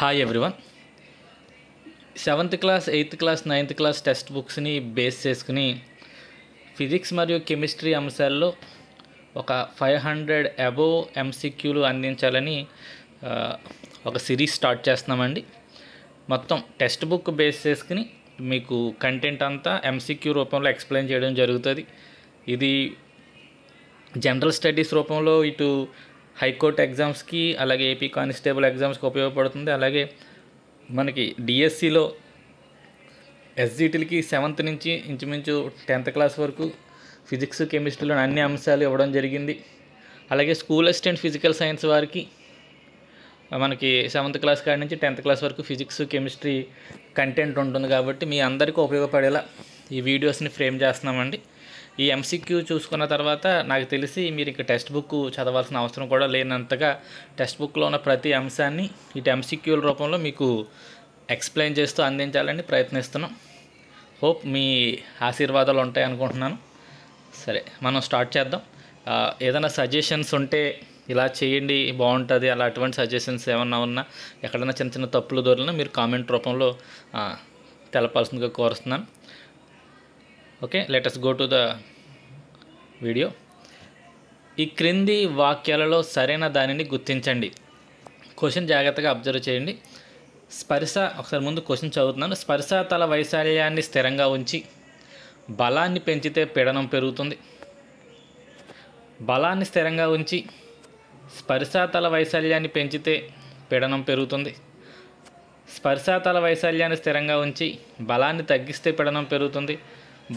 Hi everyone. 7th class, 8th class, 9th class text బుక్స్ని base చేసుకుని physics మరియు chemistry అంశాల్లో ఒక 500 అబోవ్ ఎంసీక్యూలు అందించాలని ఒక సిరీస్ స్టార్ట్ చేస్తున్నామండి. మొత్తం టెక్స్ట్ బుక్ బేస్ చేసుకుని మీకు కంటెంట్ అంతా ఎంసీక్యూ రూపంలో ఎక్స్ప్లెయిన్ చేయడం జరుగుతుంది. ఇది జనరల్ స్టడీస్ రూపంలో ఇటు హైకోర్టు ఎగ్జామ్స్కి, అలాగే ఏపీ కానిస్టేబుల్ ఎగ్జామ్స్కి ఉపయోగపడుతుంది. అలాగే మనకి డిఎస్సిలో ఎస్జిటిలకి 7th నుంచి ఇంచుమించు 10th క్లాస్ వరకు ఫిజిక్స్ కెమిస్ట్రీలో అన్ని అంశాలు ఇవ్వడం జరిగింది. అలాగే స్కూల్ అసిస్టెంట్ ఫిజికల్ సైన్స్ వారికి మనకి 7th క్లాస్ కాడి నుంచి 10th క్లాస్ వరకు ఫిజిక్స్ కెమిస్ట్రీ కంటెంట్ ఉంటుంది. కాబట్టి మీ అందరికీ ఉపయోగపడేలా ఈ వీడియోస్ని ఫ్రేమ్ చేస్తున్నామండి. ఈ ఎంసీక్యూ చూసుకున్న తర్వాత నాకు తెలిసి మీరు ఇక టెక్స్ట్ బుక్ చదవాల్సిన అవసరం కూడా లేనంతగా టెక్స్ట్ బుక్లో ఉన్న ప్రతి అంశాన్ని ఇటు ఎంసీక్యూల రూపంలో మీకు ఎక్స్ప్లెయిన్ చేస్తూ అందించాలని ప్రయత్నిస్తున్నాం. హోప్ మీ ఆశీర్వాదాలు ఉంటాయి అనుకుంటున్నాను. సరే, మనం స్టార్ట్ చేద్దాం. ఏదైనా సజెషన్స్ ఉంటే ఇలా చేయండి బాగుంటుంది, అలా అటువంటి సజెషన్స్ ఏమన్నా ఉన్నా, ఎక్కడైనా చిన్న చిన్న తప్పులు దొరికినా మీరు కామెంట్ రూపంలో తెలపాల్సిందిగా కోరుతున్నాను. Okay, let us go to the video. ఈ క్రింది వాక్యాలలో సరైన దానిని గుర్తించండి. క్వశ్చన్ జాగ్రత్తగా అబ్జర్వ్ చేయండి. స్పర్శ, ఒకసారి ముందు క్వశ్చన్ చదువుతున్నాను. స్పర్శ తల వైశాల్యాన్ని స్థిరంగా ఉంచి బలాన్ని పెంచితే పీడనం పెరుగుతుంది. బలాన్ని స్థిరంగా ఉంచి స్పర్శాతల వైశాల్యాన్ని పెంచితే పీడనం పెరుగుతుంది. స్పర్శాతల వైశాల్యాన్ని స్థిరంగా ఉంచి బలాన్ని తగ్గిస్తే పీడనం పెరుగుతుంది.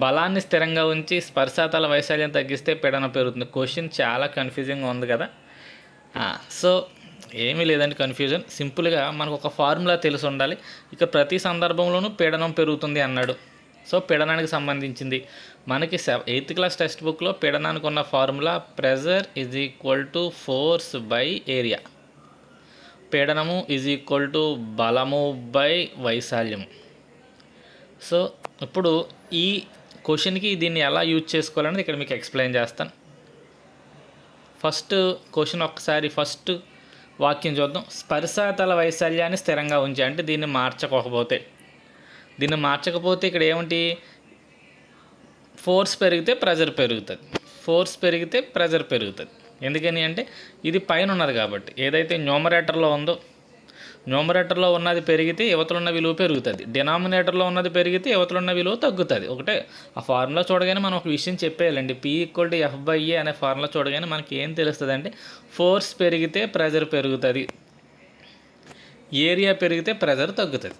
బలాన్ని స్థిరంగా ఉంచి స్పర్శాతల వైశాల్యం తగ్గిస్తే పీడనం పెరుగుతుంది. క్వశ్చన్ చాలా కన్ఫ్యూజింగ్గా ఉంది కదా. సో ఏమీ లేదండి కన్ఫ్యూజన్. సింపుల్గా మనకు ఒక ఫార్ములా తెలిసి ఉండాలి. ఇక ప్రతి సందర్భంలోనూ పీడనం పెరుగుతుంది అన్నాడు. సో పీడనానికి సంబంధించింది మనకి 8th క్లాస్ టెక్స్ట్ బుక్లో పీడనానికి ఉన్న formula pressure is equal to force by area. పీడనము ఈజ్ ఈక్వల్ టు బలము బై వైశాల్యము. సో ఇప్పుడు ఈ క్వశ్చన్కి దీన్ని ఎలా యూజ్ చేసుకోవాలనేది ఇక్కడ మీకు ఎక్స్ప్లెయిన్ చేస్తాను. ఫస్ట్ క్వశ్చన్ ఒకసారి ఫస్ట్ వాక్యం చూద్దాం. స్పర్శాతల వైశాల్యాన్ని స్థిరంగా ఉంచి, అంటే దీన్ని మార్చకపోతే ఇక్కడ ఏమిటి, ఫోర్స్ పెరిగితే ప్రెజర్ పెరుగుతుంది. ఫోర్స్ పెరిగితే ప్రెజర్ పెరుగుతుంది. ఎందుకని అంటే ఇది పైన ఉన్నది కాబట్టి. ఏదైతే న్యూమరేటర్లో ఉందో, న్యూమరేటర్లో ఉన్నది పెరిగితే యువతలు ఉన్న విలువ పెరుగుతుంది. డినామినేటర్లో ఉన్నది పెరిగితే యువతలు ఉన్న విలువ తగ్గుతుంది. ఒకటే ఆ ఫార్ములా చూడగానే మనం ఒక విషయం చెప్పేయాలండి. P=F/A అనే ఫార్ములా చూడగానే మనకి ఏం తెలుస్తుంది అంటే ఫోర్స్ పెరిగితే ప్రెజర్ పెరుగుతుంది, ఏరియా పెరిగితే ప్రెజర్ తగ్గుతుంది.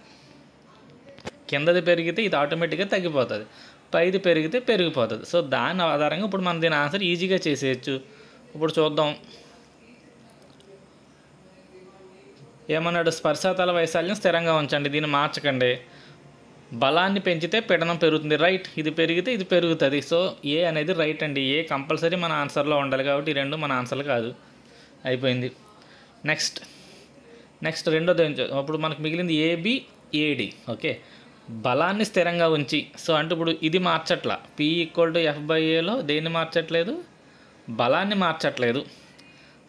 కిందది పెరిగితే ఇది ఆటోమేటిక్గా తగ్గిపోతుంది, పైది పెరిగితే పెరిగిపోతుంది. సో దాని ఆధారంగా ఇప్పుడు మనం దీని ఆన్సర్ ఈజీగా చేసేయచ్చు. ఇప్పుడు చూద్దాం ఏమన్నాడు. స్పర్శాతల వైశాల్యం స్థిరంగా ఉంచండి, దీన్ని మార్చకండి. బలాన్ని పెంచితే పీడనం పెరుగుతుంది. రైట్, ఇది పెరిగితే ఇది పెరుగుతుంది. సో ఏ అనేది రైట్ అండి. ఏ కంపల్సరీ మన ఆన్సర్లో ఉండాలి కాబట్టి ఈ రెండు మన ఆన్సర్లు కాదు. అయిపోయింది. నెక్స్ట్ రెండోది అప్పుడు మనకు మిగిలింది AB, AD. ఓకే, బలాన్ని స్థిరంగా ఉంచి, సో అంటే ఇప్పుడు ఇది మార్చట్లా. P=F/Aలో దేన్ని మార్చట్లేదు, బలాన్ని మార్చట్లేదు.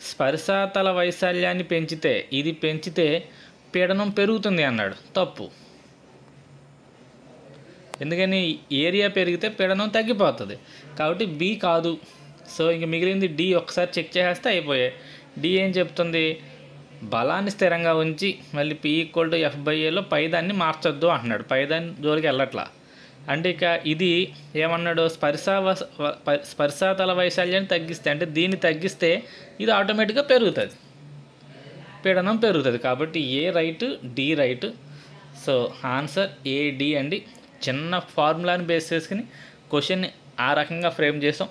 స్పర్శాతల వైశాల్యాన్ని పెంచితే, ఇది పెంచితే పీడనం పెరుగుతుంది అన్నాడు. తప్పు. ఎందుకని ఏరియా పెరిగితే పీడనం తగ్గిపోతుంది కాబట్టి B కాదు. సో ఇంక మిగిలింది D. ఒకసారి చెక్ చేసేస్తే అయిపోయాయి. D ఏం చెప్తుంది, బలాన్ని స్థిరంగా ఉంచి మళ్ళీ P=F/Aలో పైదాన్ని మార్చొద్దు అంటున్నాడు. పైదాన్ని జోలికి వెళ్ళట్లా. అంటే ఇక ఇది ఏమన్నాడు, స్పర్శాతల వైశాల్యాన్ని తగ్గిస్తే, అంటే దీన్ని తగ్గిస్తే ఇది ఆటోమేటిక్గా పెరుగుతుంది, పీడనం పెరుగుతుంది. కాబట్టి A right, D right. So answer AD అండి. చిన్న ఫార్ములాని బేస్ చేసుకుని క్వశ్చన్ని ఆ రకంగా ఫ్రేమ్ చేసాం.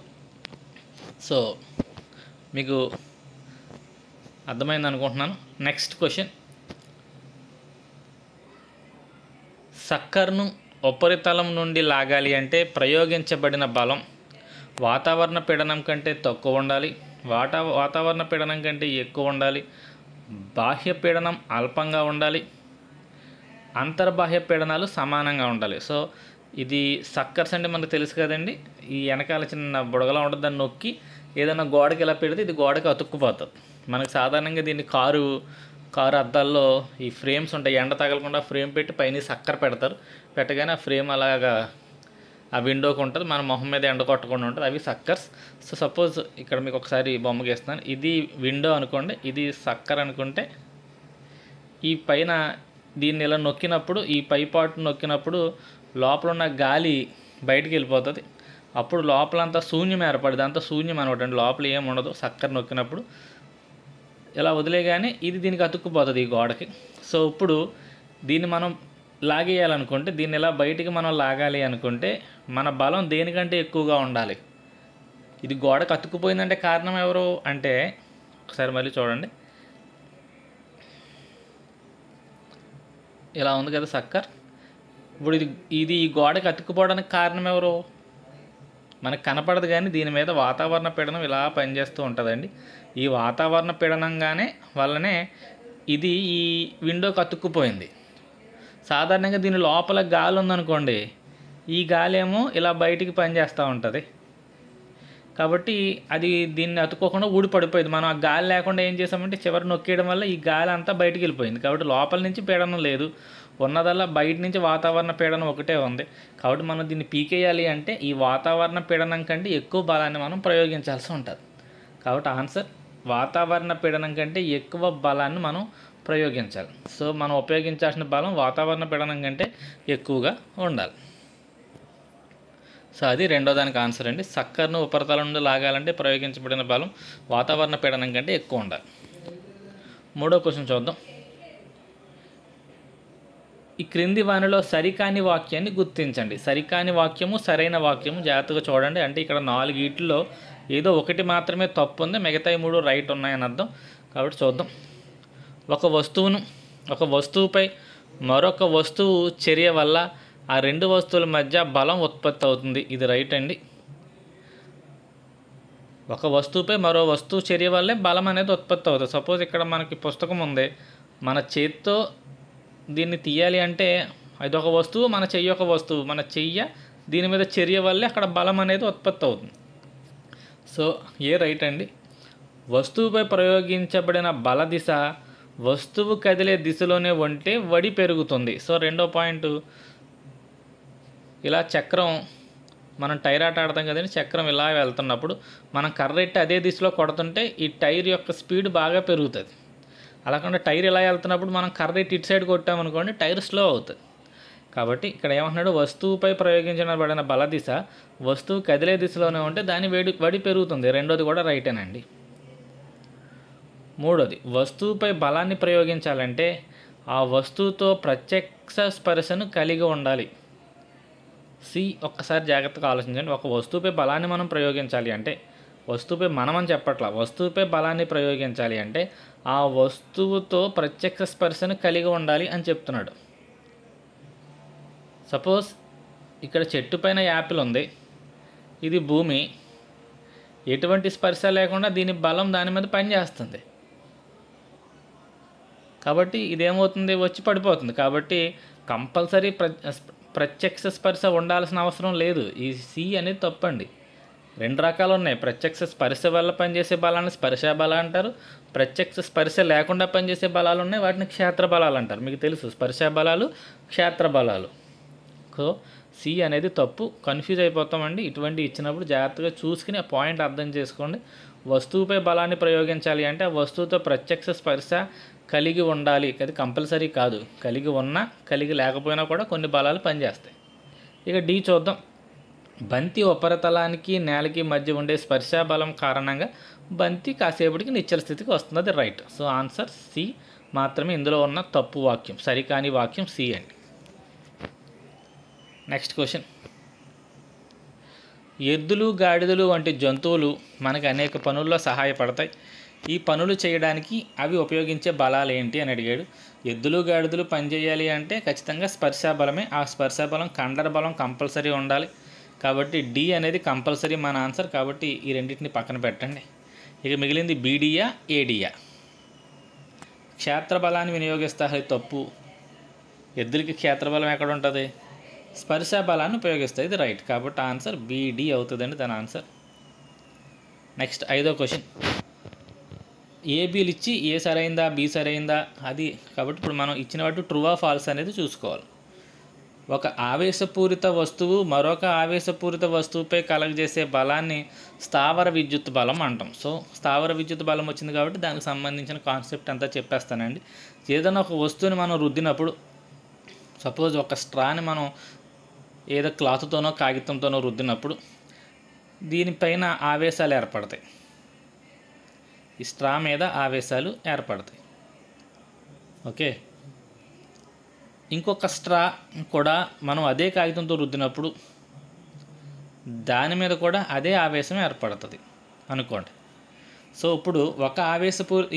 సో మీకు అర్థమైంది అనుకుంటున్నాను. Next question. సక్కర్ను ఉపరితలం నుండి లాగాలి అంటే ప్రయోగించబడిన బలం వాతావరణ పీడనం కంటే తక్కువ ఉండాలి, వాతావరణ పీడనం కంటే ఎక్కువ ఉండాలి, బాహ్య పీడనం అల్పంగా ఉండాలి, అంతర్బాహ్య పీడనాలు సమానంగా ఉండాలి. సో ఇది సక్కర్స్ అంటే మనకు తెలుసు కదండి. ఈ వెనకాల చిన్న బుడగలా ఉంటుంది, దాన్ని నొక్కి ఏదైనా గోడకి ఇలా పెడితే ఇది గోడకి అతుక్కుపోతుంది. మనకు సాధారణంగా దీన్ని కారు అద్దాల్లో ఈ ఫ్రేమ్స్ ఉంటాయి, ఎండ తగలకుండా ఫ్రేమ్ పెట్టి పైన చక్కెర పెడతారు. పెట్టగానే ఆ ఫ్రేమ్ అలాగా ఆ విండోకి ఉంటుంది, మన మొహం మీద ఎండ కొట్టకుండా ఉంటుంది. అవి సక్కర్స్. సో సపోజ్ ఇక్కడ మీకు ఒకసారి బొమ్మ గీస్తున్నాను. ఇది విండో అనుకోండి, ఇది సక్కర్ అనుకుంటే ఈ పైన దీన్ని ఇలా నొక్కినప్పుడు, ఈ పై పార్ట్ నొక్కినప్పుడు లోపల ఉన్న గాలి బయటికి వెళ్ళిపోతుంది. అప్పుడు లోపలంతా శూన్యం ఏర్పడింది. అంతా శూన్యం అనమాట అండి, లోపల ఏమి ఉండదు. చక్కెర నొక్కినప్పుడు ఇలా వదిలేగానే ఇది దీనికి అతుక్కుపోతుంది ఈ గోడకి. సో ఇప్పుడు దీన్ని మనం లాగేయాలనుకుంటే, దీన్ని ఇలా బయటికి మనం లాగాలి అనుకుంటే మన బలం దేనికంటే ఎక్కువగా ఉండాలి? ఇది గోడకు అతుక్కుపోయిందంటే కారణం ఎవరు అంటే, ఒకసారి మళ్ళీ చూడండి, ఇలా ఉంది కదా చక్కర్. ఇప్పుడు ఇది ఈ గోడకి అతుక్కుపోవడానికి కారణం ఎవరు? మనకు కనపడదు కానీ దీని మీద వాతావరణ పీడనం ఇలా పనిచేస్తూ ఉంటుందండి. ఈ వాతావరణ పీడనంగానే వల్లనే ఇది ఈ విండోకి అతుక్కుపోయింది. సాధారణంగా దీని లోపల గాలి ఉందనుకోండి, ఈ గాలి ఏమో ఇలా బయటికి పనిచేస్తూ ఉంటుంది. కాబట్టి అది దీన్ని అతుక్కోకుండా ఊడిపడిపోయింది. మనం ఆ గాలి లేకుండా ఏం చేసామంటే చివరి నొక్కేయడం వల్ల ఈ గాలి అంతా బయటికి వెళ్ళిపోయింది. కాబట్టి లోపల నుంచి పీడనం లేదు, ఉన్నదల్లా బయట నుంచి వాతావరణ పీడనం ఒకటే ఉంది. కాబట్టి మనం దీన్ని పీకేయాలి అంటే ఈ వాతావరణ పీడనం కంటే ఎక్కువ బలాన్ని మనం ప్రయోగించాల్సి ఉంటుంది. కాబట్టి ఆన్సర్ వాతావరణ పీడనం కంటే ఎక్కువ బలాన్ని మనం ప్రయోగించాలి. సో మనం ఉపయోగించాల్సిన బలం వాతావరణ పీడనం కంటే ఎక్కువగా ఉండాలి. సో అది రెండో దానికి ఆన్సర్ అండి. చక్కర్ను ఉపరితలం నుండి లాగాలంటే ప్రయోగించబడిన బలం వాతావరణ పీడనం కంటే ఎక్కువ ఉండాలి. మూడో క్వశ్చన్ చూద్దాం. ఈ క్రింది వానిలో సరికాని వాక్యాన్ని గుర్తించండి. సరికాని వాక్యము, సరైన వాక్యము జాగ్రత్తగా చూడండి. అంటే ఇక్కడ 4 వీటిల్లో ఏదో ఒకటి మాత్రమే తప్పు ఉంది, మిగతాయి 3 రైట్ ఉన్నాయని అర్థం. కాబట్టి చూద్దాం. ఒక వస్తువుపై మరొక వస్తువు చర్య వల్ల ఆ 2 వస్తువుల మధ్య బలం ఉత్పత్తి అవుతుంది. ఇది రైట్ అండి. ఒక వస్తువుపై మరో వస్తువు చర్య వల్లే బలం అనేది ఉత్పత్తి అవుతుంది. సపోజ్ ఇక్కడ మనకి పుస్తకం ఉంది, మన చేత్తో దీన్ని తీయాలి అంటే ఇది ఒక వస్తువు, మన చెయ్యి ఒక వస్తువు, మన చెయ్య దీని మీద చర్య వల్లే అక్కడ బలం అనేది ఉత్పత్తి అవుతుంది. సో ఏ రైట్ అండి. వస్తువుపై ప్రయోగించబడిన బల దిశ వస్తువు కదిలే దిశలోనే ఉంటే వడి పెరుగుతుంది. సో రెండో పాయింట్, ఇలా చక్రం మనం టైర్ ఆట ఆడతాం కదండి, చక్రం ఇలా వెళ్తున్నప్పుడు మనం కర్రెట్టి అదే దిశలో కొడుతుంటే ఈ టైర్ యొక్క స్పీడ్ బాగా పెరుగుతుంది. అలా కాకుండా టైర్ ఇలా వెళ్తున్నప్పుడు మనం కర్రెట్టి ఇటు సైడ్ కొట్టామనుకోండి, టైర్ స్లో అవుతుంది. కాబట్టి ఇక్కడ ఏమంటున్నాడు, వస్తువుపై ప్రయోగించబడిన బల దిశ వస్తువు కదిలే దిశలోనే ఉంటే దాని వడి పెరుగుతుంది. రెండోది కూడా రైటేనండి. మూడోది, వస్తువుపై బలాన్ని ప్రయోగించాలంటే ఆ వస్తువుతో ప్రత్యక్ష స్పర్శను కలిగి ఉండాలి. సి ఒక్కసారి జాగ్రత్తగా ఆలోచించండి. ఒక వస్తువుపై బలాన్ని మనం ప్రయోగించాలి అంటే, వస్తువుపై మనం అని చెప్పట్లా, వస్తువుపై బలాన్ని ప్రయోగించాలి అంటే ఆ వస్తువుతో ప్రత్యక్ష స్పర్శను కలిగి ఉండాలి అని చెప్తున్నాడు. సపోజ్ ఇక్కడ చెట్టు పైన యాపిల్ ఉంది, ఇది భూమి, ఎటువంటి స్పర్శ లేకుండా దీని బలం దాని మీద పనిచేస్తుంది. కాబట్టి ఇదేమవుతుంది, వచ్చి పడిపోతుంది. కాబట్టి కంపల్సరీ ప్రత్యక్ష స్పర్శ ఉండాల్సిన అవసరం లేదు. ఈ సి అనేది తప్పండి. 2 రకాలు ఉన్నాయి. ప్రత్యక్ష స్పర్శ వల్ల పనిచేసే బలాన్ని స్పర్శ బల అంటారు, ప్రత్యక్ష స్పర్శ లేకుండా పనిచేసే బలాలు ఉన్నాయి, వాటిని క్షేత్ర బలాలు అంటారు. మీకు తెలుసు, స్పర్శ బలాలు, క్షేత్ర బలాలు. సో సి అనేది తప్పు. కన్ఫ్యూజ్ అయిపోతామండి. ఇటువంటి ఇచ్చినప్పుడు జాగ్రత్తగా చూసుకుని ఆ పాయింట్ అర్థం చేసుకోండి. వస్తువుపై బలాన్ని ప్రయోగించాలి అంటే ఆ వస్తువుతో ప్రత్యక్ష స్పర్శ కలిగి ఉండాలి. అది కంపల్సరీ కాదు, కలిగి ఉన్నా కలిగి లేకపోయినా కూడా కొన్ని బలాలు పనిచేస్తాయి. ఇక డి చూద్దాం. బంతి ఉపరితలానికి నేలకి మధ్య ఉండే స్పర్శ బలం కారణంగా బంతి కాసేపటికి నిశ్చల స్థితికి వస్తుంది. అది రైట్. సో ఆన్సర్ సి మాత్రమే ఇందులో ఉన్న తప్పు వాక్యం. సరికాని వాక్యం సి అండి. Next question. ఎద్దులు, గాడిదలు వంటి జంతువులు మనకు అనేక పనుల్లో సహాయపడతాయి. ఈ పనులు చేయడానికి అవి ఉపయోగించే బలాలు ఏంటి అని అడిగాడు. ఎద్దులు, గాడిదలు పనిచేయాలి అంటే ఖచ్చితంగా స్పర్శ బలమే. ఆ స్పర్శ బలం, కండర బలం కంపల్సరీ ఉండాలి. కాబట్టి డి అనేది కంపల్సరీ మన ఆన్సర్. కాబట్టి ఈ రెండింటిని పక్కన పెట్టండి. ఇక మిగిలింది బీడియా, ఏడియా. క్షేత్ర బలాన్ని వినియోగిస్తే తప్పు. ఎద్దులకి క్షేత్ర బలం ఎక్కడ ఉంటుంది? స్పర్శ బలాన్ని ఉపయోగిస్తాయి. ఇది రైట్. కాబట్టి ఆన్సర్ బీడి అవుతుందండి దాని ఆన్సర్. నెక్స్ట్ 5వ క్వశ్చన్. ఏబీలు ఇచ్చి ఏ సరైందా బి సరైందా అది. కాబట్టి ఇప్పుడు మనం ఇచ్చిన వాటి ట్రూ ఆ ఫాల్స్ అనేది చూసుకోవాలి. ఒక ఆవేశపూరిత వస్తువు మరొక ఆవేశపూరిత వస్తువుపై కలగజేసే బలాన్ని స్థావర విద్యుత్ బలం అంటాం. సో స్థావర విద్యుత్ బలం వచ్చింది కాబట్టి దానికి సంబంధించిన కాన్సెప్ట్ అంతా చెప్పేస్తానండి. ఏదైనా ఒక వస్తువుని మనం రుద్దినప్పుడు, సపోజ్ ఒక స్ట్రాని మనం ఏదో క్లాత్తోనో కాగితంతోనో రుద్దినప్పుడు దీనిపైన ఆవేశాలు ఏర్పడతాయి. ఈ స్ట్రా మీద ఆవేశాలు ఏర్పడతాయి. ఓకే, ఇంకొక స్ట్రా కూడా మనం అదే కాగితంతో రుద్దినప్పుడు దాని మీద కూడా అదే ఆవేశం ఏర్పడుతుంది అనుకోండి. సో ఇప్పుడు ఒక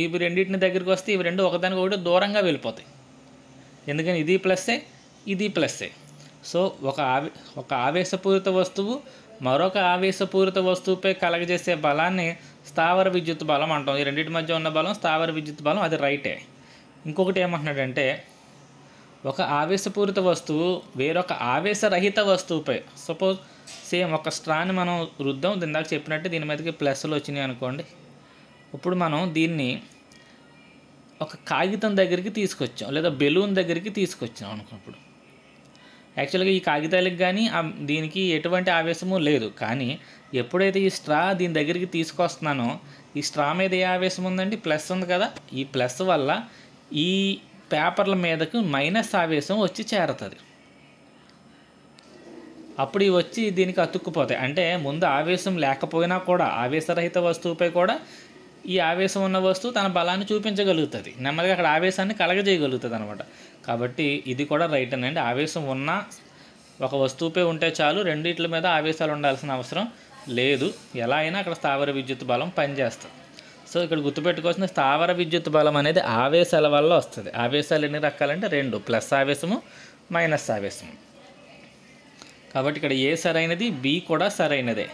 ఇవి రెండింటిని దగ్గరికి వస్తే ఇవి రెండు ఒకదానికి ఒకటి దూరంగా వెళ్ళిపోతాయి. ఎందుకని ఇది ప్లస్సే ఇది ప్లస్సే. సో ఒక ఆవేశపూరిత వస్తువు మరొక ఆవేశపూరిత వస్తువుపై కలగజేసే బలాన్ని స్థావర విద్యుత్ బలం అంటాం. ఈ రెండింటి మధ్య ఉన్న బలం స్థావర విద్యుత్ బలం, అది రైటే. ఇంకొకటి ఏమంటున్నాడంటే, ఒక ఆవేశపూరిత వస్తువు వేరొక ఆవేశరహిత వస్తువుపై, సపోజ్ సేమ్ ఒక స్ట్రాని మనం రుద్దాం, ఇందాక చెప్పినట్టు దీని మీదకి ప్లస్లు వచ్చినాయి అనుకోండి. ఇప్పుడు మనం దీన్ని ఒక కాగితం దగ్గరికి తీసుకొచ్చాం లేదా బెలూన్ దగ్గరికి తీసుకొచ్చాం అనుకున్నప్పుడు, యాక్చువల్గా ఈ కాగితాలకు కానీ దీనికి ఎటువంటి ఆవేశము లేదు. కానీ ఎప్పుడైతే ఈ స్ట్రా దీని దగ్గరికి తీసుకొస్తున్నానో ఈ స్ట్రా మీద ఏ ఆవేశం ఉందండి? ప్లస్ ఉంది కదా. ఈ ప్లస్ వల్ల ఈ పేపర్ల మీదకు మైనస్ ఆవేశం వచ్చి చేరుతుంది. అప్పుడు ఇవి వచ్చి దీనికి అతుక్కుపోతాయి. అంటే ముందు ఆవేశం లేకపోయినా కూడా ఆవేశరహిత వస్తువుపై కూడా ఈ ఆవేశం ఉన్న వస్తువు తన బలాన్ని చూపించగలుగుతుంది, నెమ్మదిగా అక్కడ ఆవేశాన్ని కలగజేయగలుగుతుంది అనమాట. కాబట్టి ఇది కూడా రైట్ అనండి. ఆవేశం ఉన్న ఒక వస్తువుపై ఉంటే చాలు, రెండిట్ల మీద ఆవేశాలు ఉండాల్సిన అవసరం లేదు. ఎలా అయినా అక్కడ స్థావర విద్యుత్ బలం పనిచేస్తుంది. సో ఇక్కడ గుర్తుపెట్టుకోవాల్సిన స్థావర విద్యుత్ బలం అనేది ఆవేశాల వల్ల వస్తుంది. ఆవేశాలు ఎన్ని రకాలంటే రెండు, ప్లస్ ఆవేశము మైనస్ ఆవేశము. కాబట్టి ఇక్కడ ఏ సరైనది, బి కూడా సరైనదే.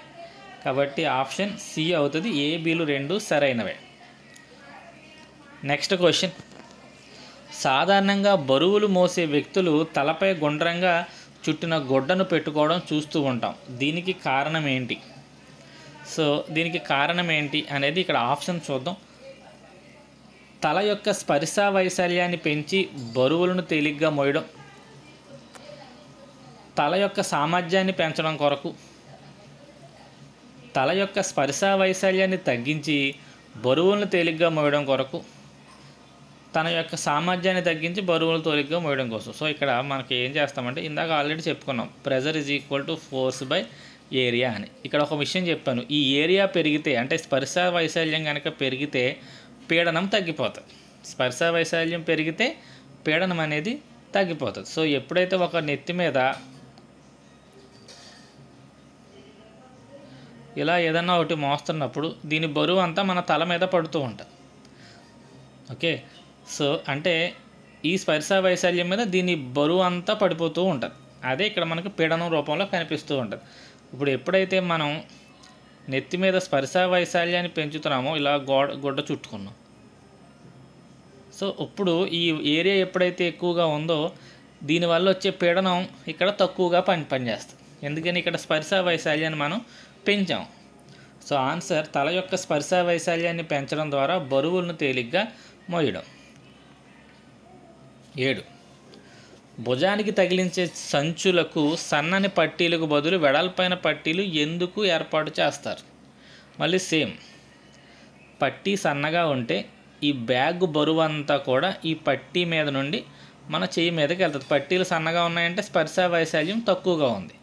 కాబట్టి ఆప్షన్ సి అవుతుంది. ఏ బిలు రెండు సరైనవే. నెక్స్ట్ క్వశ్చన్, సాధారణంగా బరువులు మోసే వ్యక్తులు తలపై గుండ్రంగా చుట్టిన గుడ్డను పెట్టుకోవడం చూస్తూ ఉంటాం. దీనికి కారణం ఏంటి? సో దీనికి కారణం ఏంటి అనేది ఇక్కడ ఆప్షన్ చూద్దాం. తల యొక్క స్పర్శ వైశాల్యాన్ని పెంచి బరువులను తేలిగ్గా మోయడం, తల యొక్క సామర్థ్యాన్ని పెంచడం కొరకు, తల యొక్క స్పర్శ వైశాల్యాన్ని తగ్గించి బరువులను తేలిగ్గా మోయడం కొరకు, తన యొక్క సామర్థ్యాన్ని తగ్గించి బరువులు తేలిగ్గా మోయడం కోసం. సో ఇక్కడ మనకి ఏం చేస్తామంటే, ఇందాక ఆల్రెడీ చెప్పుకున్నాం, pressure is equal to force by area అని. ఇక్కడ ఒక విషయం చెప్పాను, ఈ ఏరియా పెరిగితే అంటే స్పర్శ వైశాల్యం కనుక పెరిగితే పీడనం తగ్గిపోతుంది. స్పర్శ వైశాల్యం పెరిగితే పీడనం అనేది తగ్గిపోతుంది. సో ఎప్పుడైతే ఒక నెత్తి మీద ఇలా ఏదన్నా ఒకటి మోస్తున్నప్పుడు దీని బరువు అంతా మన తల మీద పడుతూ ఉంటుంది. ఓకే, సో అంటే ఈ స్పర్శ వైశాల్యం మీద దీని బరువు అంతా పడిపోతూ ఉంటుంది. అదే ఇక్కడ మనకు పీడనం రూపంలో కనిపిస్తూ ఉంటుంది. ఇప్పుడు ఎప్పుడైతే మనం నెత్తి మీద స్పర్శ వైశాల్యాన్ని పెంచుతున్నామో, ఇలా గుడ్డ చుట్టుకున్నాం, సో ఇప్పుడు ఈ ఏరియా ఎప్పుడైతే ఎక్కువగా ఉందో దీనివల్ల వచ్చే పీడనం ఇక్కడ తక్కువగా పనిచేస్తుంది. ఎందుకని ఇక్కడ స్పర్శ వైశాల్యాన్ని మనం పెంచాం. సో ఆన్సర్ తల యొక్క స్పర్శ వైశాల్యాన్ని పెంచడం ద్వారా బరువులను తేలిగ్గా మోయడం. 7, భుజానికి తగిలించే సంచులకు సన్నని పట్టీలకు బదులు వెడల్పైన పట్టీలు ఎందుకు ఏర్పాటు చేస్తారు? మళ్ళీ సేమ్, పట్టీ సన్నగా ఉంటే ఈ బ్యాగ్ బరువు అంతా కూడా ఈ పట్టీ మీద నుండి మన చెయ్యి మీదకి వెళ్తుంది. పట్టీలు సన్నగా ఉన్నాయంటే స్పర్శ వైశాల్యం తక్కువగా ఉంది.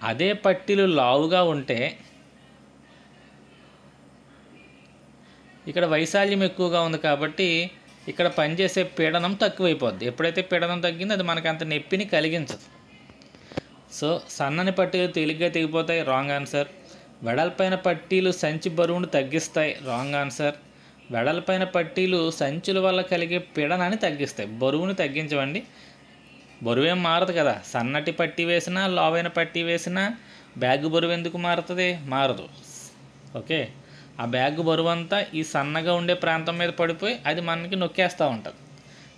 అదే పట్టీలు లావుగా ఉంటే ఇక్కడ వైశాల్యం ఎక్కువగా ఉంది కాబట్టి ఇక్కడ పనిచేసే పీడనం తక్కువైపోద్ది. ఎప్పుడైతే పీడనం తగ్గిందో అది మనకు అంత నొప్పిని కలిగించదు. సో సన్నని పట్టీలు తేలిగ్గా తెగిపోతాయి, రాంగ్ ఆన్సర్. వెడల్పైన పట్టీలు సంచి బరువును తగ్గిస్తాయి, రాంగ్ ఆన్సర్. వెడల్పైన పట్టీలు సంచుల వల్ల కలిగే పీడనాన్ని తగ్గిస్తాయి, బరువుని తగ్గించవండి. బరువు ఏం మారదు కదా, సన్నటి పట్టీ వేసినా లావైన పట్టీ వేసినా బ్యాగ్ బరువు ఎందుకు మారుతుంది? మారదు. ఓకే, ఆ బ్యాగ్ బరువు అంతా ఈ సన్నగా ఉండే ప్రాంతం మీద పడిపోయి అది మనకి నొక్కేస్తూ ఉంటుంది.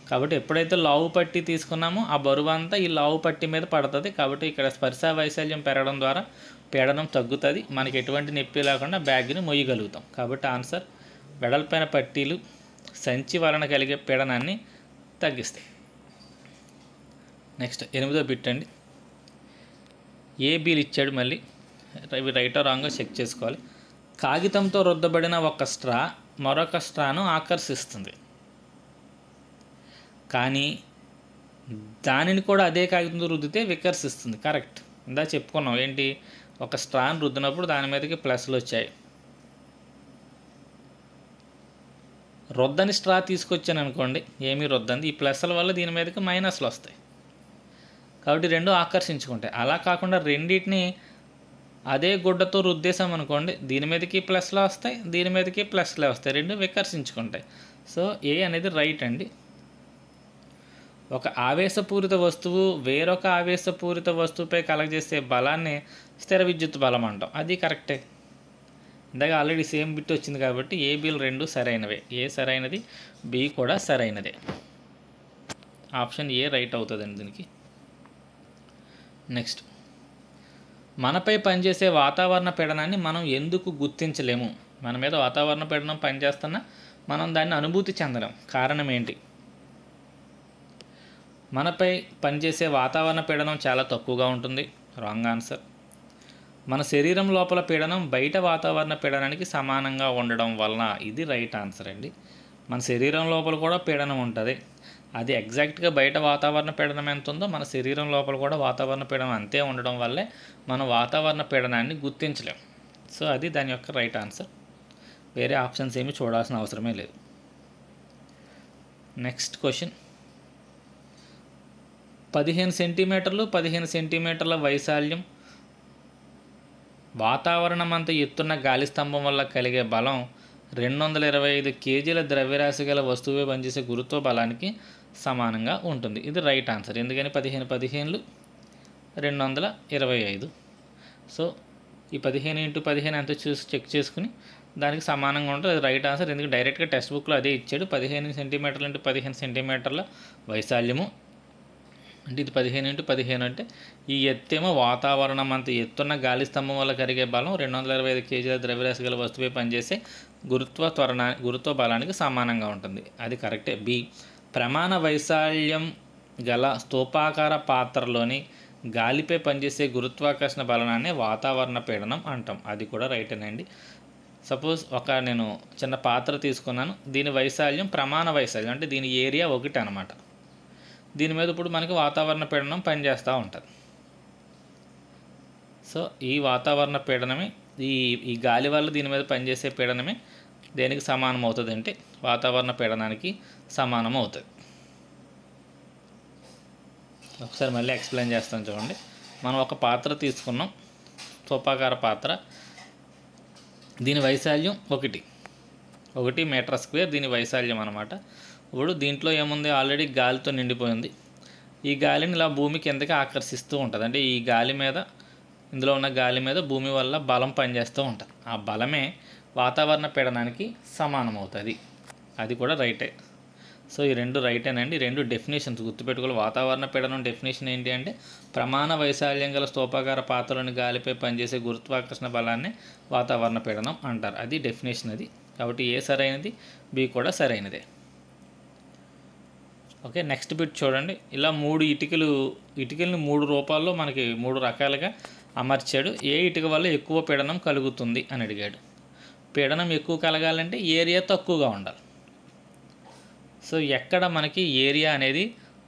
కాబట్టి ఎప్పుడైతే లావు పట్టీ తీసుకున్నామో ఆ బరువు అంతా ఈ లావు పట్టీ మీద పడుతుంది. కాబట్టి ఇక్కడ స్పర్శ వైశాల్యం పెరగడం ద్వారా పీడనం తగ్గుతుంది, మనకి ఎటువంటి నొప్పి లేకుండా బ్యాగ్ని మొయ్యగలుగుతాం. కాబట్టి ఆన్సర్ వెడల్పైన పట్టీలు సంచి వలన కలిగే పీడనాన్ని తగ్గిస్తాయి. నెక్స్ట్ 8వ బిట్ అండి. ఏబీలు ఇచ్చాడు, మళ్ళీ ఇవి రైటో రాంగో చెక్ చేసుకోవాలి. కాగితంతో రుద్దబడిన ఒక స్ట్రా మరొక స్ట్రాను ఆకర్షిస్తుంది, కానీ దానిని కూడా అదే కాగితంతో రుద్దితే వికర్షిస్తుంది. కరెక్ట్, ఇందా చెప్పుకున్నాం ఏంటి, ఒక స్ట్రాను రుద్దినప్పుడు దాని మీదకి ప్లస్లు వచ్చాయి. రుద్దని స్ట్రా తీసుకొచ్చాను అనుకోండి, ఏమీ రుద్దంది, ఈ ప్లస్ల వల్ల దీని మీదకి మైనస్లు వస్తాయి, కాబట్టి రెండు ఆకర్షించుకుంటాయి. అలా కాకుండా రెండింటిని అదే గుడ్డతో రుద్దేశామనుకోండి, దీని మీదకి ప్లస్లు వస్తాయి, దీని మీదకి ప్లస్లే వస్తాయి, రెండు వికర్షించుకుంటాయి. సో ఏ అనేది రైట్ అండి. ఒక ఆవేశపూరిత వస్తువు వేరొక ఆవేశపూరిత వస్తువుపై కలగజేసే బలాన్ని స్థిర విద్యుత్ బలం అంటాం, అది కరెక్టే. ఇందాక ఆల్రెడీ సేమ్ బిట్ వచ్చింది కాబట్టి ఏ బిల్ రెండు సరైనవే. ఏ సరైనది, బి కూడా సరైనదే. ఆప్షన్ ఏ రైట్ అవుతుందండి దీనికి. నెక్స్ట్, మనపై పనిచేసే వాతావరణ పీడనాన్ని మనం ఎందుకు గుర్తించలేము? మన మీద వాతావరణ పీడనం పనిచేస్తున్నా మనం దాన్ని అనుభూతి చెందలేం. కారణం ఏంటి? మనపై పనిచేసే వాతావరణ పీడనం చాలా తక్కువగా ఉంటుంది. Wrong answer. మన శరీరం లోపల పీడనం బయట వాతావరణ పీడనానికి సమానంగా ఉండడం వలన, ఇది రైట్ ఆన్సర్ అండి. మన శరీరం లోపల కూడా పీడనం ఉంటుంది, అది ఎగ్జాక్ట్గా బయట వాతావరణ పీడనం ఎంత ఉందో మన శరీరం లోపల కూడా వాతావరణ పీడనం అంతే ఉండడం వల్లే మనం వాతావరణ పీడనాన్ని గుర్తించలేం. సో అది దాని యొక్క రైట్ ఆన్సర్. వేరే ఆప్షన్స్ ఏమి చూడాల్సిన అవసరమే లేదు. నెక్స్ట్ క్వశ్చన్, 15 సెంటీమీటర్లు 15 సెంటీమీటర్ల వైశాల్యం వాతావరణం అంతా ఎత్తున్న గాలి స్తంభం వల్ల కలిగే బలం 225 కేజీల ద్రవ్యరాశి గల వస్తువే పనిచేసే గురుత్వ బలానికి సమానంగా ఉంటుంది. ఇది రైట్ ఆన్సర్. ఎందుకని 15 15లు 225. సో ఈ 15 × 15 ఎంత చూసి చెక్ చేసుకుని దానికి సమానంగా ఉంటుంది, అది రైట్ ఆన్సర్. ఎందుకంటే డైరెక్ట్గా టెక్స్ట్ బుక్లో అదే ఇచ్చాడు. 15 సెంటీమీటర్లు × 15 సెంటీమీటర్ల వైశాల్యము అంటే ఇది 15 × 15 అంటే ఈ ఎత్తేమో వాతావరణం అంత ఎత్తున్న గాలి స్తంభం వల్ల కలిగే బలం 225 కేజీల ద్రవ్యరాశి గల వస్తువే పనిచేసే గురుత్వ బలానికి సమానంగా ఉంటుంది, అది కరెక్టే. బి, ప్రమాణ వైశాల్యం గల స్తూపాకార పాత్రలోని గాలిపై పనిచేసే గురుత్వాకర్షణ బలాన్ని వాతావరణ పీడనం అంటాం, అది కూడా రైటేనండి. సపోజ్ నేను చిన్న పాత్ర తీసుకున్నాను, దీని వైశాల్యం ప్రమాణ వైశాల్యం అంటే దీని ఏరియా 1 అనమాట. దీని మీద ఇప్పుడు మనకి వాతావరణ పీడనం పనిచేస్తూ ఉంటుంది. సో ఈ వాతావరణ పీడనమే ఈ గాలి వల్ల దీని మీద పనిచేసే పీడనమే దేనికి సమానం అవుతుంది అంటే వాతావరణ పీడనానికి సమానం అవుతుంది. ఒకసారి మళ్ళీ ఎక్స్ప్లెయిన్ చేస్తాను చూడండి. మనం ఒక పాత్ర తీసుకున్నాం, స్తూపాకార పాత్ర, దీని వైశాల్యం 1 మీటర్ స్క్వేర్ దీని వైశాల్యం అనమాట. ఇప్పుడు దీంట్లో ఏముంది, ఆల్రెడీ గాలితో నిండిపోయింది. ఈ గాలిని ఇలా భూమి కిందకి ఆకర్షిస్తూ ఉంటుంది, అంటే ఈ గాలి మీద, ఇందులో ఉన్న గాలి మీద భూమి వల్ల బలం పనిచేస్తూ ఉంటుంది. ఆ బలమే వాతావరణ పీడనానికి సమానం అవుతుంది, అది కూడా రైటే. సో ఈ రెండు రైటేనండి. రెండు డెఫినేషన్స్ గుర్తుపెట్టుకోవాలి. వాతావరణ పీడనం డెఫినేషన్ ఏంటి అంటే ప్రమాణ వైశాల్యం గల స్తూపాకార పాత్రలోని గాలిపై పనిచేసే గురుత్వాకర్షణ బలాన్ని వాతావరణ పీడనం అంటారు, అది డెఫినేషన్ అది. కాబట్టి ఏ సరైనది, బి కూడా సరైనదే. ఓకే, నెక్స్ట్ బిట్ చూడండి. ఇలా 3 ఇటుకల్ని 3 రూపాల్లో మనకి 3 రకాలుగా అమర్చాడు. ఏ ఇటుక వల్ల ఎక్కువ పీడనం కలుగుతుంది అని అడిగాడు. పీడనం ఎక్కువ కలగాలంటే ఏరియా తక్కువగా ఉండాలి. సో ఎక్కడ మనకి ఏరియా అనేది